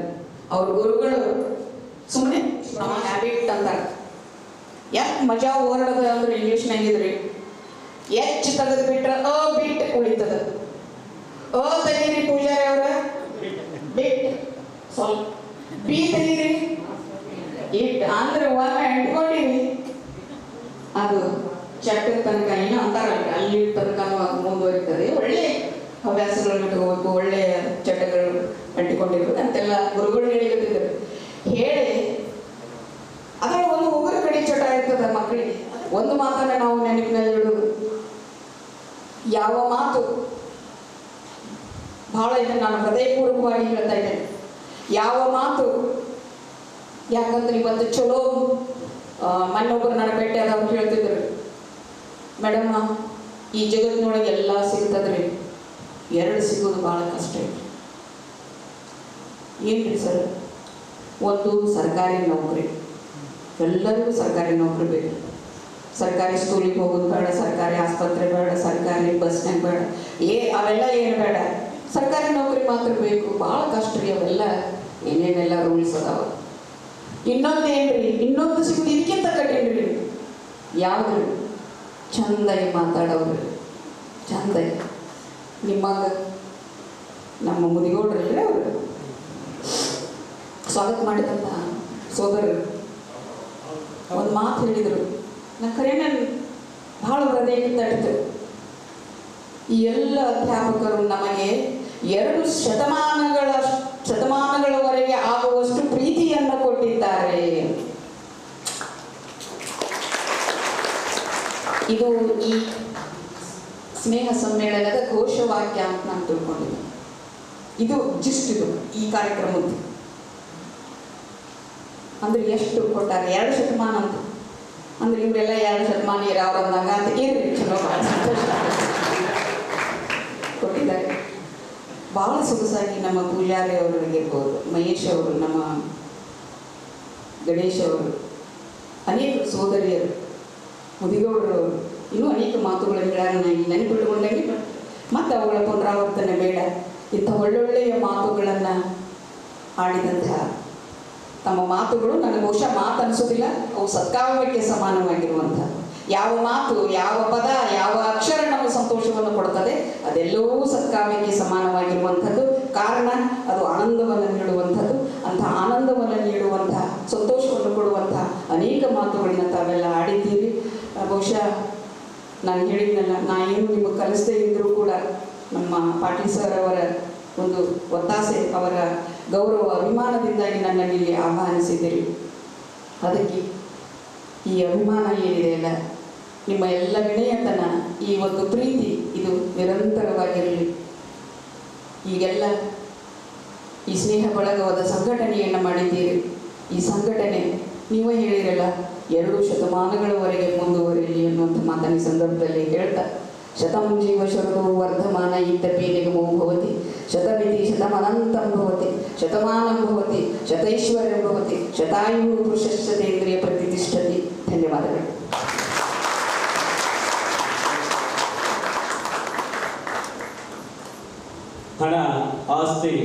ಅವ್ರ ಗುರುಗಳು ಸುಮ್ಮನೆ ಹ್ಯಾಬಿಟ್ ಅಂತಾರೆ. ಯಾಕೆ ಮಜಾ ಓರ್ಡದ ಅಂದ್ರೆ ಇಂಗ್ಲೀಷ್ನಾಗಿದ್ರಿ, ಎಚ್ ತೆಗೆದು ಬಿಟ್ರೆ ಬಿಟ್ ಉಳಿತದ. ತೆಗೀರಿ ಪೂಜಾರಿ ಅವರ, ಬಿಟ್ ಸ್ವಲ್ಪ. ಬಿ ತೆಗೀರಿ, ಇಟ್ ಅಂದ್ರೆ ಅಂಟ್ಕೊಂಡಿರಿ, ಅದು ಚಟ್ಟದ ತನಕ ಏನು ಅಂತಾರಲ್ಲ ಅಲ್ಲಿ ತನಕ ಮುಂದುವರಿತದೆ. ಒಳ್ಳೆ ಹವ್ಯಾಸಗಳನ್ನು ಇಟ್ಕೋಬೇಕು, ಒಳ್ಳೆ ಚಟಗಳು ಅಂಟಿಕೊಂಡಿರ್ಬೇಕು ಅಂತೆಲ್ಲ ಗುರುಗಳು ಹೇಳಿದ್ರು. ಹೇಳಿ ಅದರಲ್ಲಿ ಒಂದು ಉಗುರು ಕಡಿ ಚಟ ಇರ್ತದೆ ಮಕ್ಕಳಿಗೆ. ಒಂದು ಮಾತನ್ನ ನಾವು ನೆನಪಿನಲ್ಲಿ ಇಡುವುದು, ಯಾವ ಮಾತು ಬಹಳ ಇದೆ, ನಾನು ಹೃದಯಪೂರ್ವಕವಾಗಿ ಹೇಳ್ತಾ ಇದ್ದೇನೆ, ಯಾವ ಮಾತು. ಯಾಕಂದ್ರೆ ಇವತ್ತು ಚಲೋ ಮನ್ನೊಬ್ಬರು ನನ್ನ ಭೇಟಿ ಆದವ್ರು ಹೇಳ್ತಿದ್ರು, ಮೇಡಮ್ ಈ ಜಗತ್ತಿನೊಳಗೆ ಎಲ್ಲ ಸಿಗ್ತದ್ರಿ, ಎರಡು ಸಿಗೋದು ಭಾಳ ಕಷ್ಟ ಐತಿ. ಏನ್ರಿ ಸರ್? ಒಂದು ಸರ್ಕಾರಿ ನೌಕರಿ, ಎಲ್ಲರಿಗೂ ಸರ್ಕಾರಿ ನೌಕರಿ ಬೇಕು. ಸರ್ಕಾರಿ ಸ್ಕೂಲಿಗೆ ಹೋಗೋದು ಬೇಡ, ಸರ್ಕಾರಿ ಆಸ್ಪತ್ರೆ ಬೇಡ, ಸರ್ಕಾರಿ ಬಸ್ನಾಗ ಬೇಡ, ಅವೆಲ್ಲ ಏನು ಬೇಡ, ಸರ್ಕಾರಿ ನೌಕರಿ ಮಾತ್ರ ಬೇಕು. ಭಾಳ ಕಷ್ಟ ರೀ ಅವೆಲ್ಲ, ಏನೇನೆಲ್ಲ ರೂಲ್ಸ್ ಅದಾವ. ಇನ್ನೊಂದೇನ್ರಿ, ಇನ್ನೊಂದು ಸಿಗೋದು ಇದಕ್ಕಿಂತ ಕಠಿಣ ರೀ. ಯಾವ್ದು? ಚಂದಾಗಿ ಮಾತಾಡೋರು, ಚಂದಾಗಿ. ನಿಮ್ಮಂಗ ನಮ್ಮ ಮುದಿಗೌಡ್ರಲ್ರಿ ಅವರು ಸ್ವಾಗತ ಮಾಡಿದಂತ ಸೋದರರು ಒಂದು ಮಾತು ಹೇಳಿದರು, ನನ್ನ ಕರೆ ನಾನು ಭಾಳ ಹೃದಯಕ್ಕೆ ತಟ್ಟಿತು. ಈ ಎಲ್ಲ ಅಧ್ಯಾಪಕರು ನಮಗೆ 2 ಶತಮಾನಗಳವರೆಗೆ ಆಗುವಷ್ಟು ಪ್ರೀತಿಯನ್ನು ಕೊಟ್ಟಿದ್ದಾರೆ. ಇದು ಈ ಸ್ನೇಹ ಸಮ್ಮೇಳನದ ಘೋಷವಾಕ್ಯ ಅಂತ ನಾನು ತಿಳ್ಕೊಂಡಿದ್ದೆ. ಇದು ಇದು ಈ ಕಾರ್ಯಕ್ರಮದ್ದು ಅಂದ್ರೆ ಎಷ್ಟು ಕೊಟ್ಟಾರೆ? 2 ಶತಮಾನ ಅಂತ ಅಂದ್ರೆ ಇವರೆಲ್ಲ 2 ಶತಮಾನಿಯರು ಅವರಂದಾಗ ಅಂತ ಇರ್ರಿ, ಚಲೋ ಭಾಳ ಸಂತೋಷ ಕೊಟ್ಟಿದ್ದಾರೆ. ಭಾಳ ಸೊಗಸಾಗಿ ನಮ್ಮ ಪೂಜಾರಿ ಅವರಿಗಿರ್ಬೋದು, ಮಹೇಶ್ ಅವರು, ನಮ್ಮ ಗಣೇಶ್ ಅವರು, ಅನೇಕ ಸೋದರಿಯರು, ಮುದಿಗೌಡರವರು ಇನ್ನೂ ಅನೇಕ ಮಾತುಗಳನ್ನು ಹೇಳ್ಯಾರ. ನಾನು ನೆನಪಿಟ್ಟುಕೊಂಡಾಗೆ ಮತ್ತು ಅವುಗಳ ಪುನರಾವರ್ತನೆ ಬೇಡ. ಇಂಥ ಒಳ್ಳೊಳ್ಳೆಯ ಮಾತುಗಳನ್ನು ಆಡಿದಂತಹ ತಮ್ಮ ಮಾತುಗಳು ನನಗೆ ಬಹುಶಃ ಮಾತು ಅನಿಸೋದಿಲ್ಲ, ಅವು ಸತ್ಕಾವ್ಯಕ್ಕೆ ಸಮಾನವಾಗಿರುವಂಥ. ಯಾವ ಮಾತು, ಯಾವ ಪದ, ಯಾವ ಅಕ್ಷರ ನಮಗೆ ಸಂತೋಷವನ್ನು ಕೊಡ್ತದೆ, ಅದೆಲ್ಲವೂ ಸತ್ಕಾವ್ಯಕ್ಕೆ ಸಮಾನವಾಗಿರುವಂಥದ್ದು. ಕಾರಣ ಅದು ಆನಂದವನ್ನು ನೀಡುವಂಥದ್ದು. ಅಂಥ ಆನಂದವನ್ನು ನೀಡುವಂಥ, ಸಂತೋಷವನ್ನು ಕೊಡುವಂಥ ಅನೇಕ ಮಾತುಗಳನ್ನ ತಾವೆಲ್ಲ ಆಡಿದ್ದೀರಿ. ಬಹುಶಃ ನಾನು ಹೇಳಿದ್ನಲ್ಲ, ನಾ ಏನು ನಿಮಗೆ ಕಲಿಸದೇ ಇದ್ದರೂ ಕೂಡ ನಮ್ಮ ಪಾಟೀಲ್ ಸರ್ ಅವರ ಒಂದು ಒತ್ತಾಸೆ, ಅವರ ಗೌರವ ಅಭಿಮಾನದಿಂದಾಗಿ ನನ್ನನ್ನು ಇಲ್ಲಿ ಆಹ್ವಾನಿಸಿದ್ದೀರಿ. ಅದಕ್ಕೆ ಈ ಅಭಿಮಾನ ಏನಿದೆ ಅಲ್ಲ, ನಿಮ್ಮ ಎಲ್ಲ ವಿನಯತನ, ಈ ಒಂದು ಪ್ರೀತಿ ಇದು ನಿರಂತರವಾಗಿರಲಿ. ಈಗೆಲ್ಲ ಈ ಸ್ನೇಹ ಬಳಗವಾದ ಸಂಘಟನೆಯನ್ನು ಮಾಡಿದ್ದೀರಿ. ಈ ಸಂಘಟನೆ ನೀವೇ ಹೇಳಿರಲ್ಲ 2 ಶತಮಾನಗಳವರೆಗೆ ಮುಂದುವರಿಯಲಿ ಅನ್ನುವಂಥ ಮಾತನ್ನ ಈ ಸಂದರ್ಭದಲ್ಲಿ ಹೇಳ್ತಾ, ಶತಂ ಜೀವ ಶರದೋ ವರ್ಧಮಾನ ಇತ್ಯಪಿ ನಿಗಮೋ ಭವತಿ, ಶತಮಿತಿ ಶತಮನಂತಂ ಭವತಿ, ಶತಮಾನಂ ಭವತಿ, ಶತೈಶ್ವರ್ಯಂ ಭವತಿ, ಶತಾಯು ಪುರುಷಶ್ಚತೇಂದ್ರಿಯ ಪ್ರತಿಷ್ಠತಿ. ಧನ್ಯವಾದಗಳು. ಹಣ, ಆಸ್ತಿ